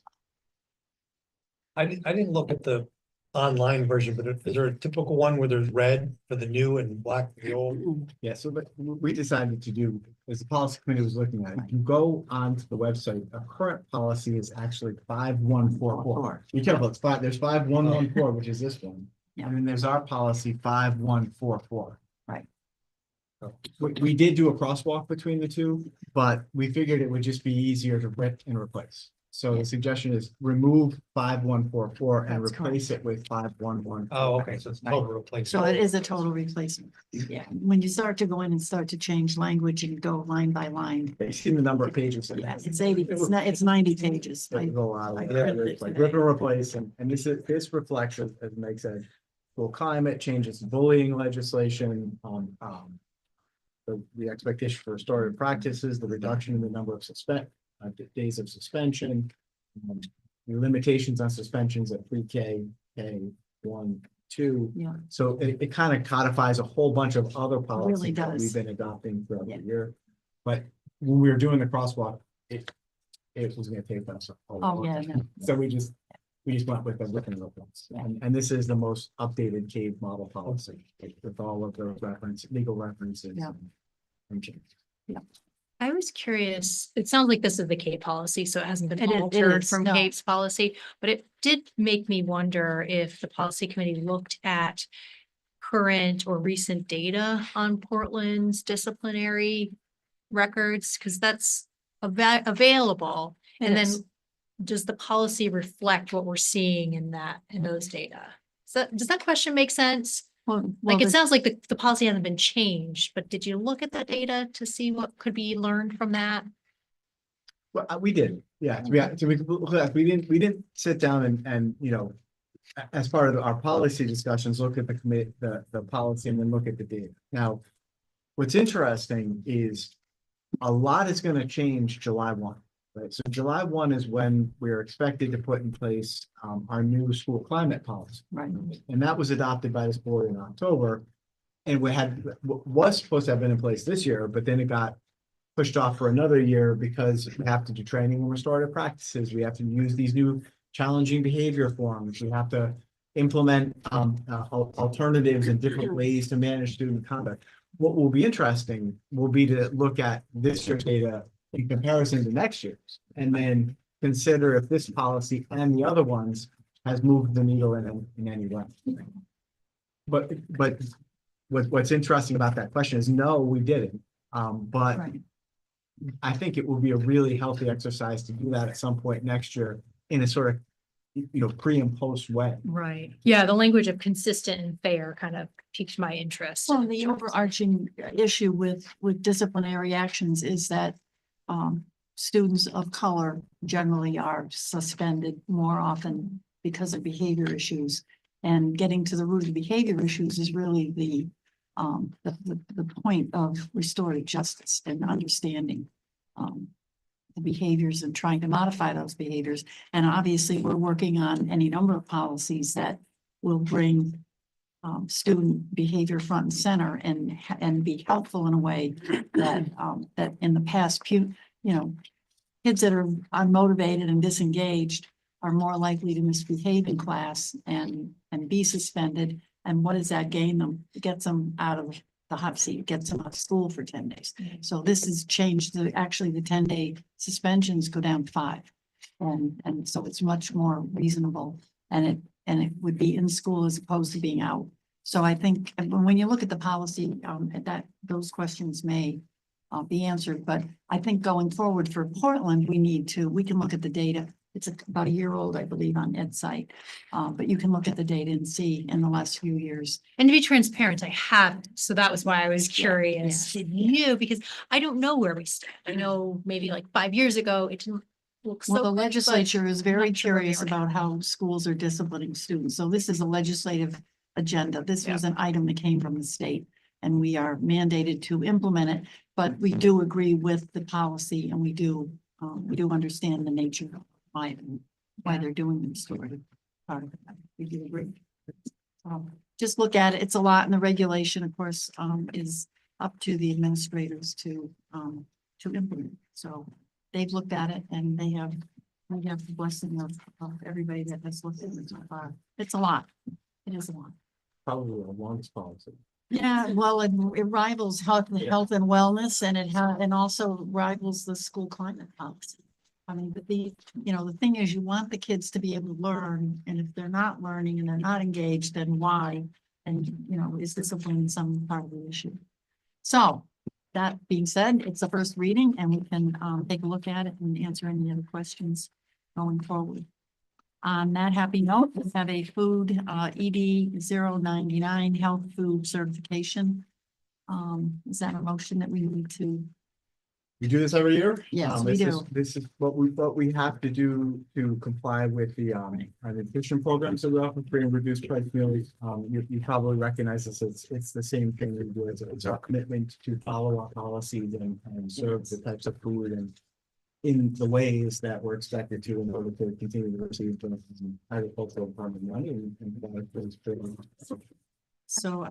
well. I didn't look at the online version, but is there a typical one where there's red for the new and black for the old? Yeah, so but we decided to do, as the policy committee was looking at it, you go onto the website, a current policy is actually 5144. Be careful, it's there's 5114, which is this one. Yeah. And then there's our policy 5144. Right. We did do a crosswalk between the two, but we figured it would just be easier to rip and replace. So the suggestion is remove 5144 and That's replace it with 5114. Oh, okay, so it's total replacement. So it is a total replacement. Yeah, when you start to go in and start to change language and go line by line. You've seen the number of pages. Yes, it's 80, it's 90 pages. There's a lot I of read it. it It's like today. rip and replace, and this reflects, as Meg said, school climate changes, bullying legislation, the expectation for restorative practices, the reduction in the number of days of suspension, the limitations on suspensions at pre-K, K1, 2. Yeah. So it kind of codifies a whole bunch of other policies that does. we've been adopting throughout Yeah. the year. But when we were doing the crosswalk, it was gonna take us. Oh, yeah, no. So we just went with the written reference. And this is the most updated cave model policy with all of the legal references. Yeah. And changes. I was curious, it sounds like this is the Cape policy, so it hasn't been It altered is, from no. Cape's policy, but it did make me wonder if the policy committee looked at current or recent data on Portland's disciplinary records, because that's available. And then does the policy reflect what we're seeing in those data? So does that question make sense? Like, it sounds like the policy hasn't been changed, but did you look at the data to see what could be learned from that? Well, we did, yeah, we didn't sit down and, as part of our policy discussions, look at the policy and then look at the data. Now, what's interesting is a lot is going to change July 1. Right, so July 1 is when we're expected to put in place our new school climate policy. Right. And that was adopted by this board in October. And was supposed to have been in place this year, but then it got pushed off for another year because we have to do training and restorative practices. We have to use these new challenging behavior forms. We have to implement alternatives and different ways to manage student conduct. What will be interesting will be to look at this year's data in comparison to next year's, and then consider if this policy and the other ones has moved the needle in any way. But what's interesting about that question is no, we didn't. But Right. I think it will be a really healthy exercise to do that at some point next year in a sort of, pre and post way. Right. Yeah, the language of consistent and fair kind of piqued my interest. Well, the overarching issue with disciplinary actions is that students of color generally are suspended more often because of behavior issues. And getting to the root of the behavior issues is really the point of restorative justice and understanding the behaviors and trying to modify those behaviors. And obviously, we're working on any number of policies that will bring student behavior front and center and be helpful in a way that that in the past, kids that are unmotivated and disengaged are more likely to misbehave in class and be suspended. And what does that gain them? It gets them out of the hot seat, it gets them out of school for 10 days. So this has changed actually the 10-day suspensions go down to 5. And so it's much more reasonable, and it would be in school as opposed to being out. So I think when you look at the policy, that those questions may be answered, but I think going forward for Portland, we can look at the data. It's about a year old, I believe, on EdSite, but you can look at the data and see in the last few years. And to be transparent, I haven't. So that was why I was curious. yeah. Did you? Because I don't know where we stand. I know maybe like 5 years ago, it didn't look so. Well, the good, but legislature is very not sure where we curious are now. about how schools are disciplining students. So this is a legislative agenda. This was an item that came from the state, and we are mandated to implement it. But we do agree with the policy, and we do understand the nature of why they're doing this sort of part of it. We do agree. Just look at it. It's a lot, and the regulation, of course, is up to the administrators to implement. So they've looked at it, and we have the blessing of everybody that has looked at it so far. It's a lot. It is a lot. Probably a longest policy. Yeah, well, it rivals health and wellness, and and also rivals the school climate policy. I mean, but the thing is, you want the kids to be able to learn, and if they're not learning and they're not engaged, then why? And, is discipline some part of the issue? So that being said, it's the first reading, and we can take a look at it and answer any other questions going forward. On that happy note, we have a food ED 099 health food certification. Is that a motion that we need to? We do this every year? Yes, we do. This is what we have to do to comply with the nutrition programs that we offer, free and reduced price meals. You probably recognize this. It's the same thing we do. It's our commitment to follow our policies and serve the types of food and in the ways that we're expected to in order to continue to receive the agricultural department money and provide for this program. So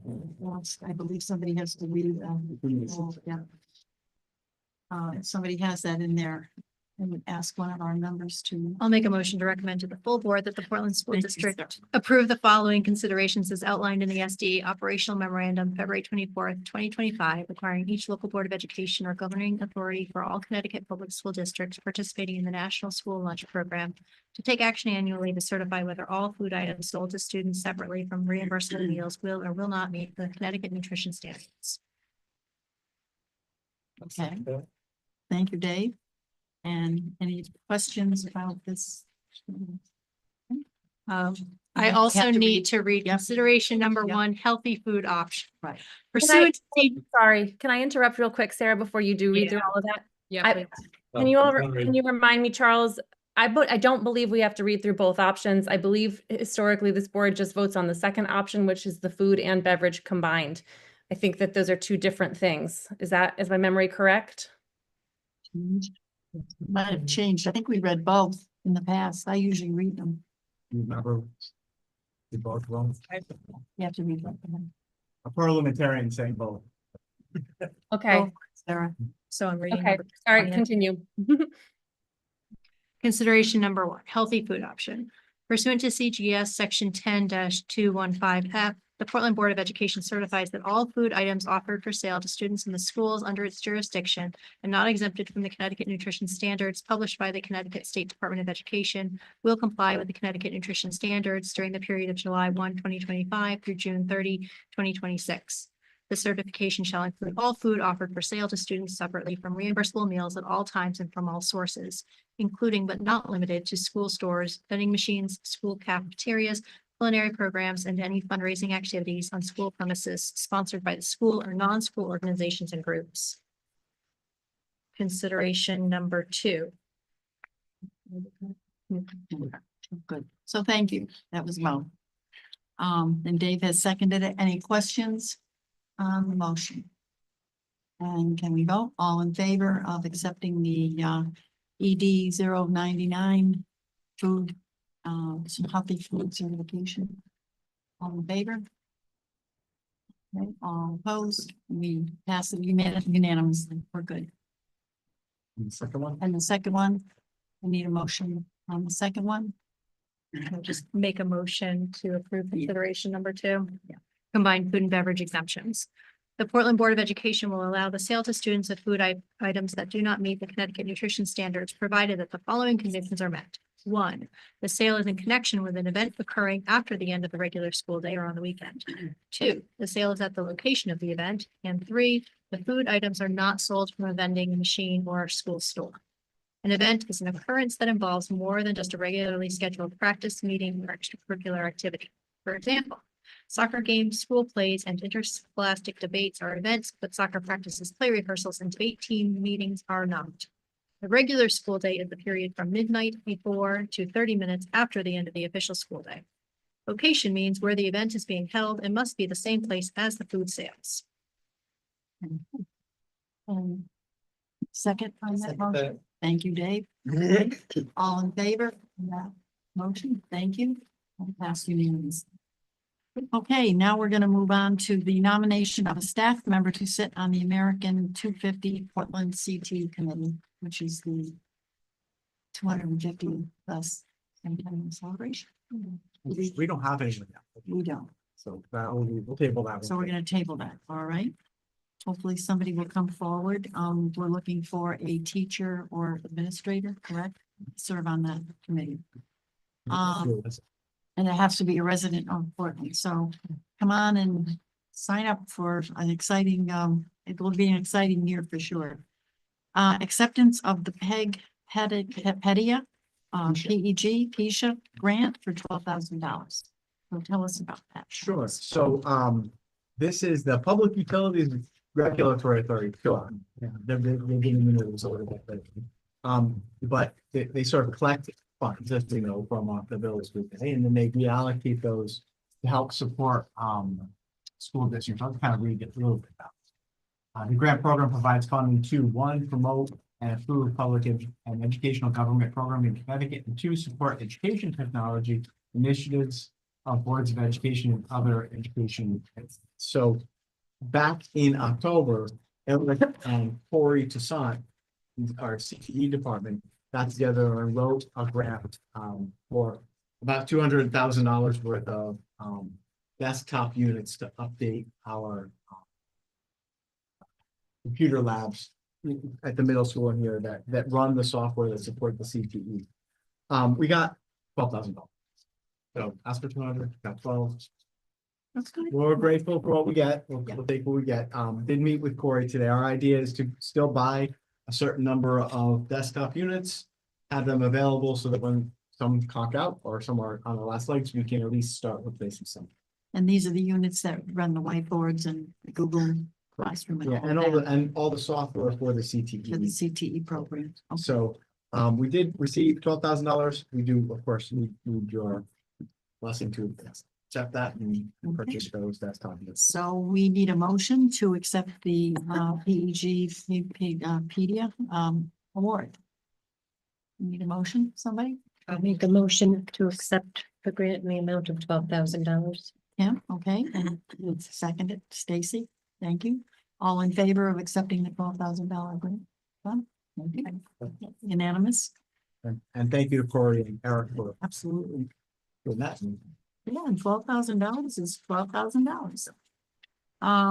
I believe somebody has to read. Yeah. If somebody has that in there, I would ask one of our members to. I'll make a motion to recommend to the full board that the Portland School Thank you, District approve the following considerations as outlined in the SD Operational Memorandum, February 24th, 2025, requiring each local board of education or governing authority for all Connecticut public school districts participating in the National School Lunch Program to take action annually to certify whether all food items sold to students separately from reimbursable meals will or will not meet the Connecticut nutrition standards. Okay. Thank you, Dave. And any questions about this? I also need to read consideration number 1, healthy food option. Right. Pursuant to Sorry, can I interrupt real quick, Sarah, before you do read through all of that? yeah, Can you remind me, Charles? I don't believe we have to read through both options. I believe historically this board just votes on the second option, which is the food and beverage combined. I think that those are two different things. Is my memory correct? Might have changed. I think we read both in the past. I usually read them. You remember? We both wrong. You have to read them. A parliamentarian saying both. Okay, Sarah. So I'm reading. Okay, number all right, 20. continue. Consideration number one, healthy food option. Pursuant to CGS section 10-215F, the Portland Board of Education certifies that all food items offered for sale to students in the schools under its jurisdiction and not exempted from the Connecticut nutrition standards published by the Connecticut State Department of Education will comply with the Connecticut nutrition standards during the period of July 1, 2025 through June 30, 2026. The certification shall include all food offered for sale to students separately from reimbursable meals at all times and from all sources, including but not limited to school stores, vending machines, school cafeterias, culinary programs, and any fundraising activities on school premises sponsored by the school or non-school organizations and groups. Consideration number two. Good. So thank you. That was well. And Dave has seconded it. Any questions on the motion? And can we vote? All in favor of accepting the ED 099 food, some healthy food certification? All in favor? Okay, all opposed? We pass it unanimously. We're good. And the second one? And the second one, I need a motion on the second one. Just make a motion to approve consideration number two. Combined food and beverage exemptions. The Portland Board of Education will allow the sale to students of food items that do not meet the Connecticut nutrition standards, provided that the following conditions are met. One, the sale is in connection with an event occurring after the end of the regular school day or on the weekend. Two, the sale is at the location of the event. And three, the food items are not sold from a vending machine or school store. An event is an occurrence that involves more than just a regularly scheduled practice, meeting, or extracurricular activity. For example, soccer games, school plays, and interscholastic debates are events, but soccer practices, play rehearsals, and debate team meetings are not. The regular school day is the period from midnight before to 30 minutes after the end of the official school day. Location means where the event is being held and must be the same place as the food sales. Second on that Second motion. that. Thank you, Dave. All in favor of that motion? Thank you. I'll pass unanimously. Okay, now we're going to move on to the nomination of a staff member to sit on the American 250 Portland CT Committee, which is the 250 plus centennial celebration. We don't have any of that. We don't. So that we'll table that one. So we're going to table that. All right. Hopefully somebody will come forward. We're looking for a teacher or administrator, correct? Serve on that committee. And it has to be a resident of Portland. So come on and sign up for an exciting, it will be an exciting year for sure. Acceptance of the PEDIA, PESHA grant for $12,000. So tell us about that. Sure. So this is the Public Utilities Regulatory Authority. Sure. Yeah, they've been in the news a little bit, but they sort of collect funds, as we know, from the bills we pay, and then they reallocate those to help support school districts. I'll kind of read it a little bit about. The grant program provides funding to one, promote and improve public and educational government program in Connecticut, and two, support education technology initiatives of boards of education and other education. So back in October, Corey Toussaint, our CTE department, got together and wrote a grant for about $200,000 worth of desktop units to update our computer labs at the middle school in here that run the software that support the CTE. We got $12,000. So ask for 200, got 12. That's good. We're grateful for what we get. We'll take what we get. Did meet with Corey today. Our idea is to still buy a certain number of desktop units, have them available so that when some conk out or some are on the last legs, we can at least start replacing some. And these are the units that run the whiteboards and Google Classroom. Yeah, and all the software for the CTE. For the CTE program. Okay. So we did receive $12,000. We do, of course, need your blessing to accept that and purchase those desktop units. So we need a motion to accept the PEDIA award. Need a motion, somebody? I'll make a motion to accept the grant in the amount of $12,000. Yeah, okay, and second it, Stacy, thank you. All in favor of accepting the $12,000 grant? Done? Okay. Unanimous? And thank you to Corey and Eric for Absolutely. doing that. Yeah, and $12,000 is $12,000.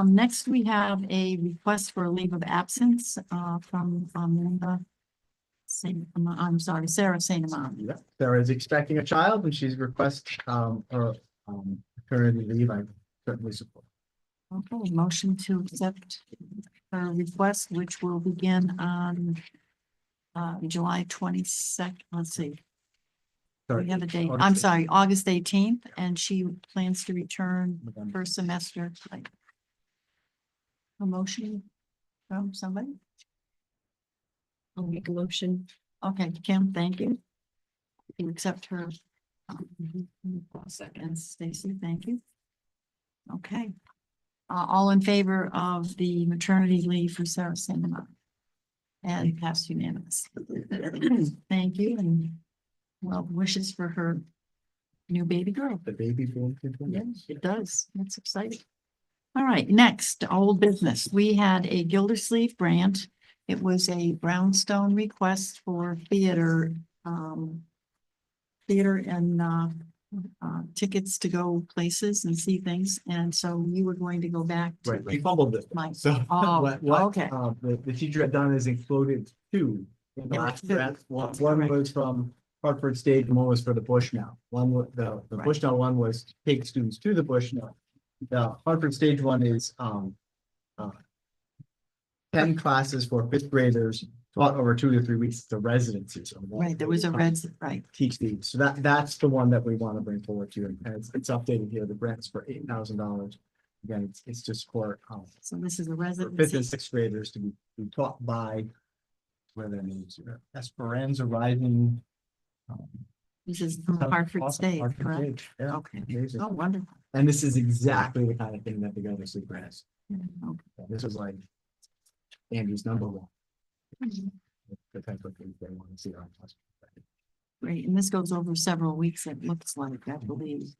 Next we have a request for a leave of absence, from, Linda. Sarah Saint Amand. Yeah, Sarah is expecting a child and she's request her maternity leave. I certainly support. Okay, motion to accept her request, which will begin on July 22nd. Let's see. We have a date. I'm sorry, August 18th, and she plans to return first semester. Like, a motion from somebody? I'll make a motion. Okay, Kim, thank you. You accept her. And Stacy, thank you. Okay. All in favor of the maternity leave for Sarah Sandeman? And passed unanimous. Thank you, and well wishes for her new baby girl. The baby boom. Yes, it does. That's exciting. All right, next, old business. We had a Gildersleeve grant. It was a brownstone request for theater, and tickets to go places and see things. And so you were going to go back to. Right, we fumbled it. Mike. So Oh, what okay. the teacher had done is included two. In the Yeah, last two. grant. One was from Hartford State and one was for the Bushnell. One was the Right. Bushnell one was to take students to the Bushnell. The Hartford Stage one is 10 classes for fifth graders taught over 2 to 3 weeks. It's a residency. So Right, there was a red, right. teach these. So that's the one that we want to bring forward to you. And it's updated here. The grant's for $8,000. Again, it's just for So this is a for fifth and residency. sixth graders to be taught by where their names are. Esperanza Rising. This is from Hartford Awesome. State, Hartford correct? State, yeah. Okay. Amazing. Oh, wonderful. And this is exactly the kind of thing that the Gildersleeve grant is. Okay. This is like Andy's number one. The type of things they want to see on us. Great, and this goes over several weeks, it looks like, I believe.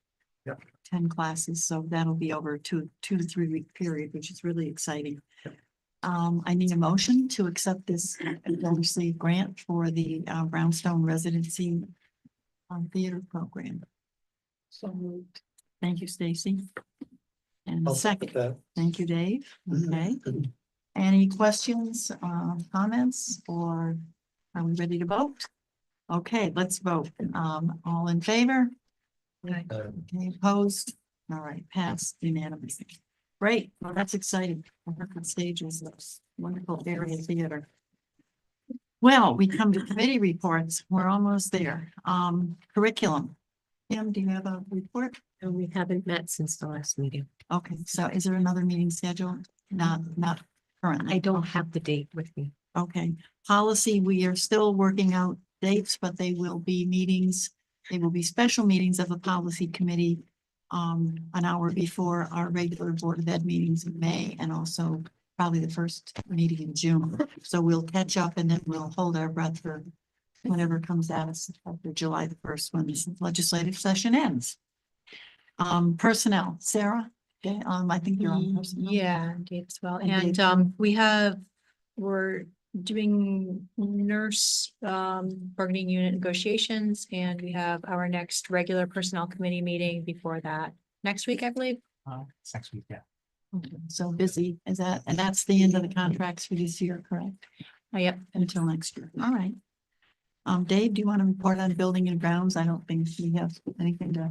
Yep. 10 classes, so that'll be over a 2 to 3 week period, which is really exciting. Yep. I need a motion to accept this Gildersleeve grant for the Brownstone Residency Theater Program. So moved. Thank you, Stacy. And a I'll second second, that. thank you, Dave. Okay. Any questions, comments, or are we ready to vote? Okay, let's vote. All in favor? Okay, opposed? All right, passed unanimously. Great, well, that's exciting. Hartford Stage is a wonderful area theater. Well, we come to committee reports. We're almost there. Curriculum. Kim, do you have a report? And we haven't met since the last meeting. Okay, so is there another meeting scheduled? Not currently. I don't have the date with me. Okay, policy, we are still working out dates, but they will be meetings. They will be special meetings of the policy committee. An hour before our regular Board of Ed meetings in May, and also probably the first meeting in June. So we'll catch up and then we'll hold our breath for whatever comes at us after July the 1st, when this legislative session ends. Personnel, Sarah, okay, I think you're on personnel. Yeah, Dave as well. And And Dave. we're doing nurse bargaining unit negotiations, and we have our next regular personnel committee meeting before that next week, I believe. It's next week, yeah. Okay, so busy, is that, and that's the end of the contracts for this year, correct? Yep. Until next year, all right. Dave, do you want to report on building and grounds? I don't think we have anything to.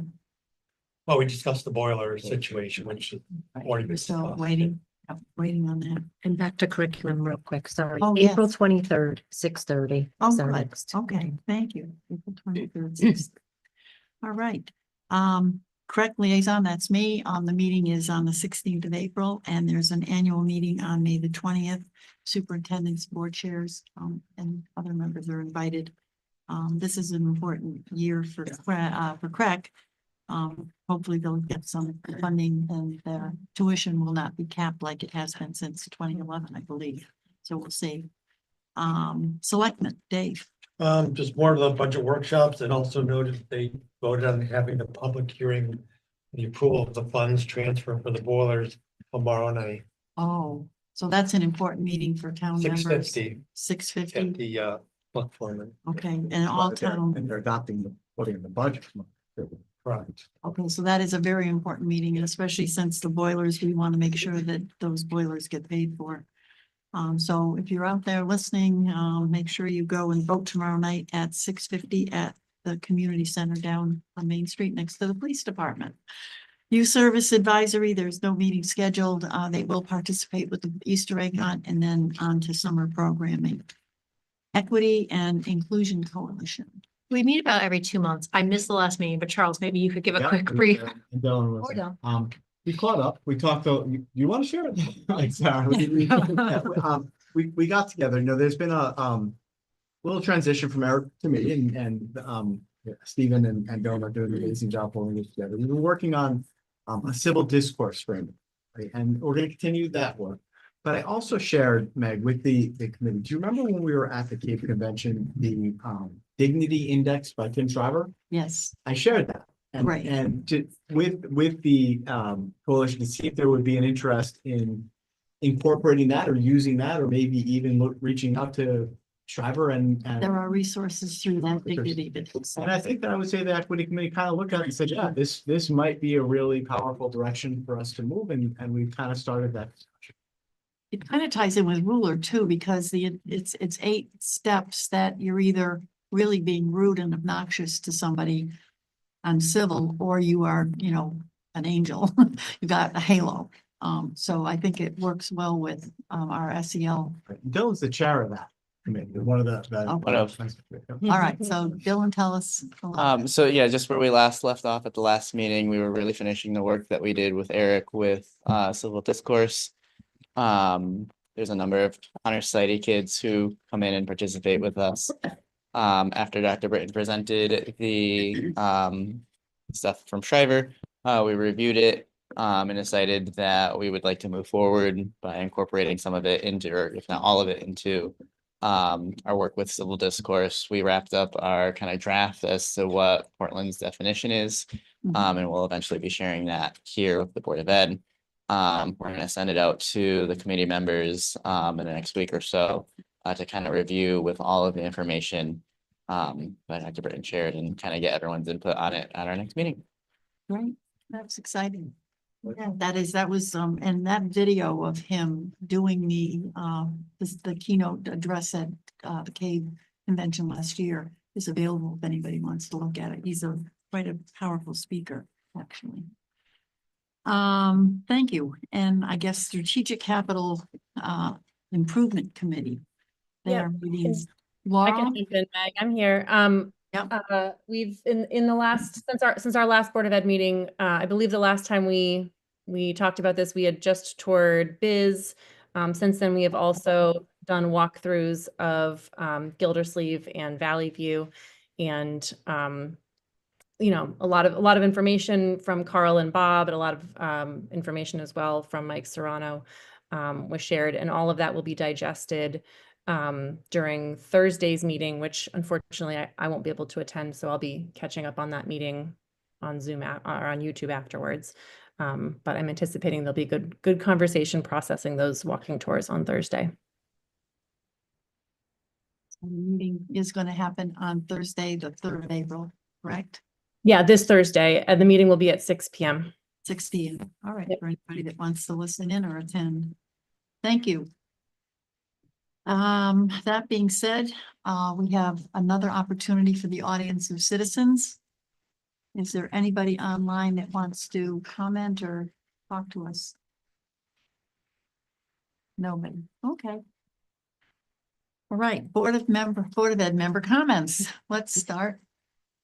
Well, we discussed the boiler situation, which is already We're been still discussed. waiting on that. And back to curriculum real quick, sorry. Oh, April yes. 23rd, 6:30. Oh, is our good. next Okay, meeting. thank you. April 23rd. All right. Correct liaison, that's me. The meeting is on the 16th of April, and there's an annual meeting on May the 20th. Superintendents, board chairs, and other members are invited. This is an important year for CREC. Hopefully they'll get some funding, and their tuition will not be capped like it has been since 2011, I believe. So we'll see. Selectmen, Dave. Just more of the budget workshops, and also noted they voted on having the public hearing, the approval of the funds transfer for the boilers tomorrow night. Oh, So that's an important meeting for town members. 6:50 6:50, at the platform. okay, and all town. And they're adopting the, putting in the budget. Right. Okay, so that is a very important meeting, and especially since the boilers, we want to make sure that those boilers get paid for. So if you're out there listening, make sure you go and vote tomorrow night at 6:50 at the community center down on Main Street next to the police department. Youth Service Advisory, there's no meeting scheduled. They will participate with the Easter egg hunt and then on to summer programming. Equity and Inclusion Coalition. We meet about every 2 months. I missed the last meeting, but Charles, maybe you could give a Yeah, quick and- brief. and Dylan was Or there. Dylan. We caught up, we talked, you want to share it? Like, sorry. We got together, there's been a, little transition from Eric to me and Stephen and Dylan are doing an amazing job pulling it together. We've been working on, a civil discourse framework, right? And we're going to continue that work. But I also shared, Meg, with the committee. Do you remember when we were at the Cape Convention, the Dignity Index by Tim Shriver? Yes, I shared that. And, Right. with the coalition to see if there would be an interest in incorporating that or using that, or maybe even reaching out to Shriver and. there are resources through that dignity. And I think that I would say the equity committee kind of looked at it and said, yeah, this might be a really powerful direction for us to move, and we've kind of started that discussion. It kind of ties in with ruler too, because it's 8 steps that you're either really being rude and obnoxious to somebody on civil, or you are, an angel. You got a halo. So I think it works well with our SEL. Dylan's the chair of that committee, one of the. Okay. All right, so Dylan, tell us. So yeah, just where we last left off at the last meeting, we were really finishing the work that we did with Eric with civil discourse. There's a number of honor society kids who come in and participate with us. After Dr. Britton presented the stuff from Shriver, we reviewed it and decided that we would like to move forward by incorporating some of it into, or if not all of it, into our work with civil discourse. We wrapped up our kind of draft as to what Portland's definition is, and we'll eventually be sharing that here with the Board of Ed. We're going to send it out to the committee members in the next week or so to kind of review with all of the information that Dr. Britton shared and kind of get everyone's input on it at our next meeting. Great, that's exciting. Yeah, that was, and that video of him doing the keynote address at the Cave Convention last year is available if anybody wants to look at it. He's quite a powerful speaker, actually. Thank you. And I guess Strategic Capital Improvement Committee. They Yeah. are meeting. I Laura? can jump in, Meg. I'm here. We've in the last since our last Board of Ed meeting, I believe the last time we talked about this, we had just toured Biz. Since then, we have also done walkthroughs of Gildersleeve and Valley View, and a lot of information from Carl and Bob, and a lot of information as well from Mike Serrano was shared, and all of that will be digested during Thursday's meeting, which unfortunately I won't be able to attend. So I'll be catching up on that meeting on Zoom or on YouTube afterwards. But I'm anticipating there'll be good conversation processing those walking tours on Thursday. The meeting is going to happen on Thursday, the 3rd of April, correct? Yeah, this Thursday, and the meeting will be at 6 p.m. 6 p.m. All right, for anybody that wants to listen in or attend. Thank you. That being said, we have another opportunity for the audience of citizens. Is there anybody online that wants to comment or talk to us? Nobody. Okay. All right, Board of Ed member comments. Let's start.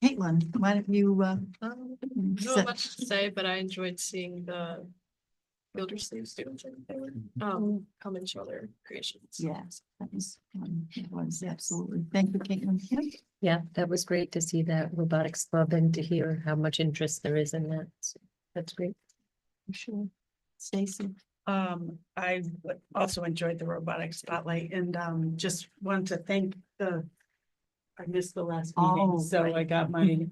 Caitlin, why don't you Not much to say, but I enjoyed seeing the Gildersleeve students. Come and show their creations. Yes, it was absolutely. Thank you, Caitlin. Yeah, that was great to see that robotics club and to hear how much interest there is in that. So that's great. Sure. Stacy. I also enjoyed the robotics spotlight and just want to thank I missed the last meeting, so I got my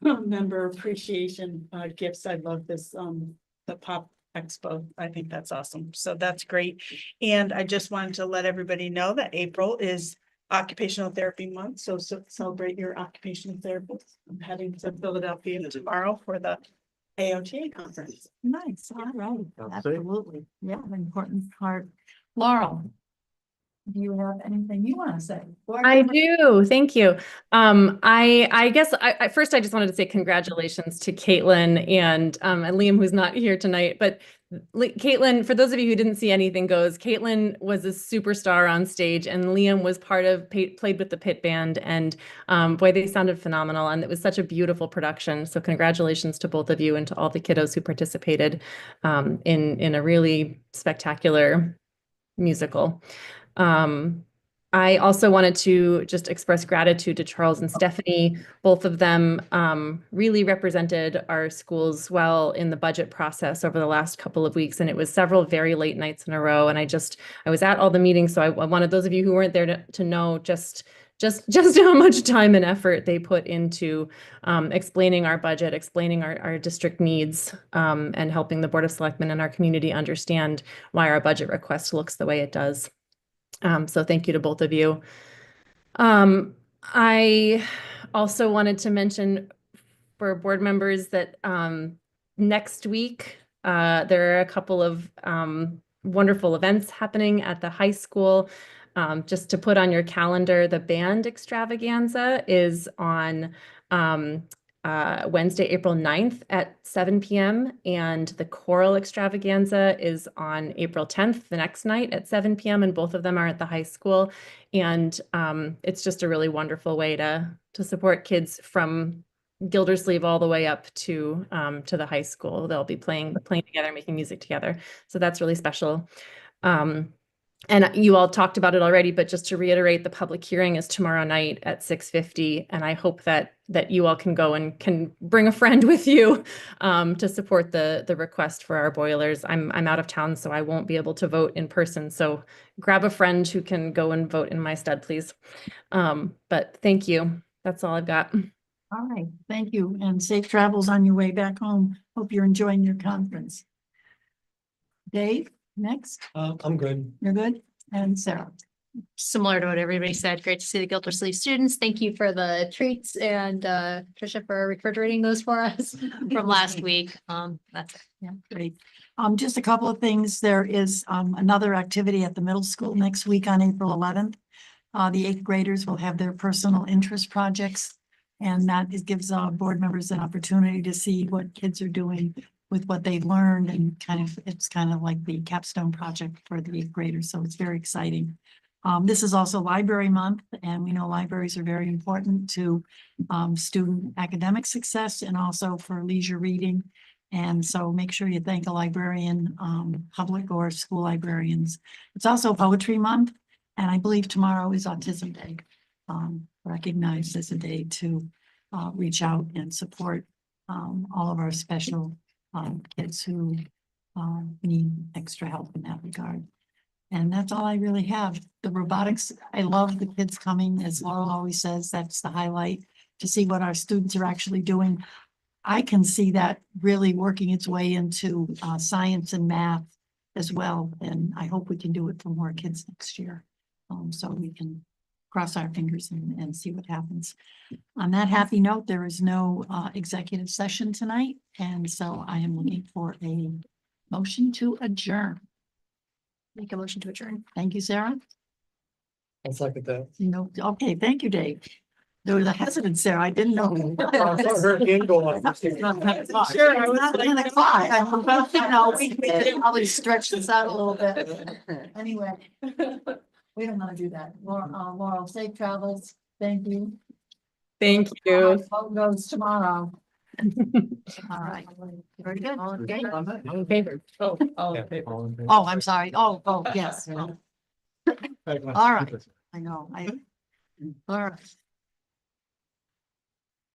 member appreciation gifts. I love this the pop expo. I think that's awesome. So that's great. And I just wanted to let everybody know that April is Occupational Therapy Month. So celebrate your occupational therapists. I'm heading to Philadelphia tomorrow for the AOTA conference. Nice, all right, absolutely, yeah, an important part. Laurel, do you have anything you want to say? I do. Thank you. I guess first I just wanted to say congratulations to Caitlin and Liam, who's not here tonight. But Caitlin, for those of you who didn't see Anything Goes, Caitlin was a superstar on stage, and Liam was played with the pit band, and boy, they sounded phenomenal, and it was such a beautiful production. So congratulations to both of you and to all the kiddos who participated in a really spectacular musical. I also wanted to just express gratitude to Charles and Stephanie. Both of them really represented our schools well in the budget process over the last couple of weeks, and it was several very late nights in a row. And I was at all the meetings, so I wanted those of you who weren't there to know just how much time and effort they put into explaining our budget, explaining our district needs, and helping the Board of Selectmen and our community understand why our budget request looks the way it does. So thank you to both of you. I also wanted to mention for board members that next week there are a couple of wonderful events happening at the high school. Just to put on your calendar, the band extravaganza is on Wednesday, April 9th at 7 p.m. And the choral extravaganza is on April 10th, the next night at 7 p.m. And both of them are at the high school. And it's just a really wonderful way to support kids from Gildersleeve all the way up to the high school. They'll be playing together, making music together. So that's really special. And you all talked about it already, but just to reiterate, the public hearing is tomorrow night at 6:50, and I hope that you all can go and can bring a friend with you to support the request for our boilers. I'm out of town, so I won't be able to vote in person. So grab a friend who can go and vote in my stead, please. But thank you. That's all I've got. All right, thank you, and safe travels on your way back home. Hope you're enjoying your conference. Dave, next. I'm good. You're good? And Sarah. Similar to what everybody said, great to see the Gildersleeve students. Thank you for the treats and Trisha for refrigerating those for us from last week. That's it. Yeah, great. Just a couple of things. There is another activity at the middle school next week on April 11th. The 8th graders will have their personal interest projects, and that gives board members an opportunity to see what kids are doing with what they've learned, and it's kind of like the capstone project for the 8th graders. So it's very exciting. This is also Library Month, and we know libraries are very important to student academic success and also for leisure reading. And so make sure you thank a librarian, public or school librarians. It's also Poetry Month, and I believe tomorrow is Autism Day, recognized as a day to reach out and support all of our special kids who need extra help in that regard. And that's all I really have. The robotics, I love the kids coming, as Laurel always says, that's the highlight, to see what our students are actually doing. I can see that really working its way into science and math as well. And I hope we can do it for more kids next year. So we can cross our fingers and see what happens. On that happy note, there is no executive session tonight. And so I am looking for a motion to adjourn. Make a motion to adjourn. Thank you, Sarah. I'll second that. No, okay, thank you, Dave. There was a hesitance there. I didn't know. I saw her hand go up. Sure, I was not 10 o'clock. No, we can probably stretch this out a little bit. Anyway, we don't want to do that. Laurel, safe travels. Thank you. Thank you. Vote goes tomorrow. All right. Very good. All in favor? All in favor. Oh, I'm sorry. Oh, yes. All right. I know. All right.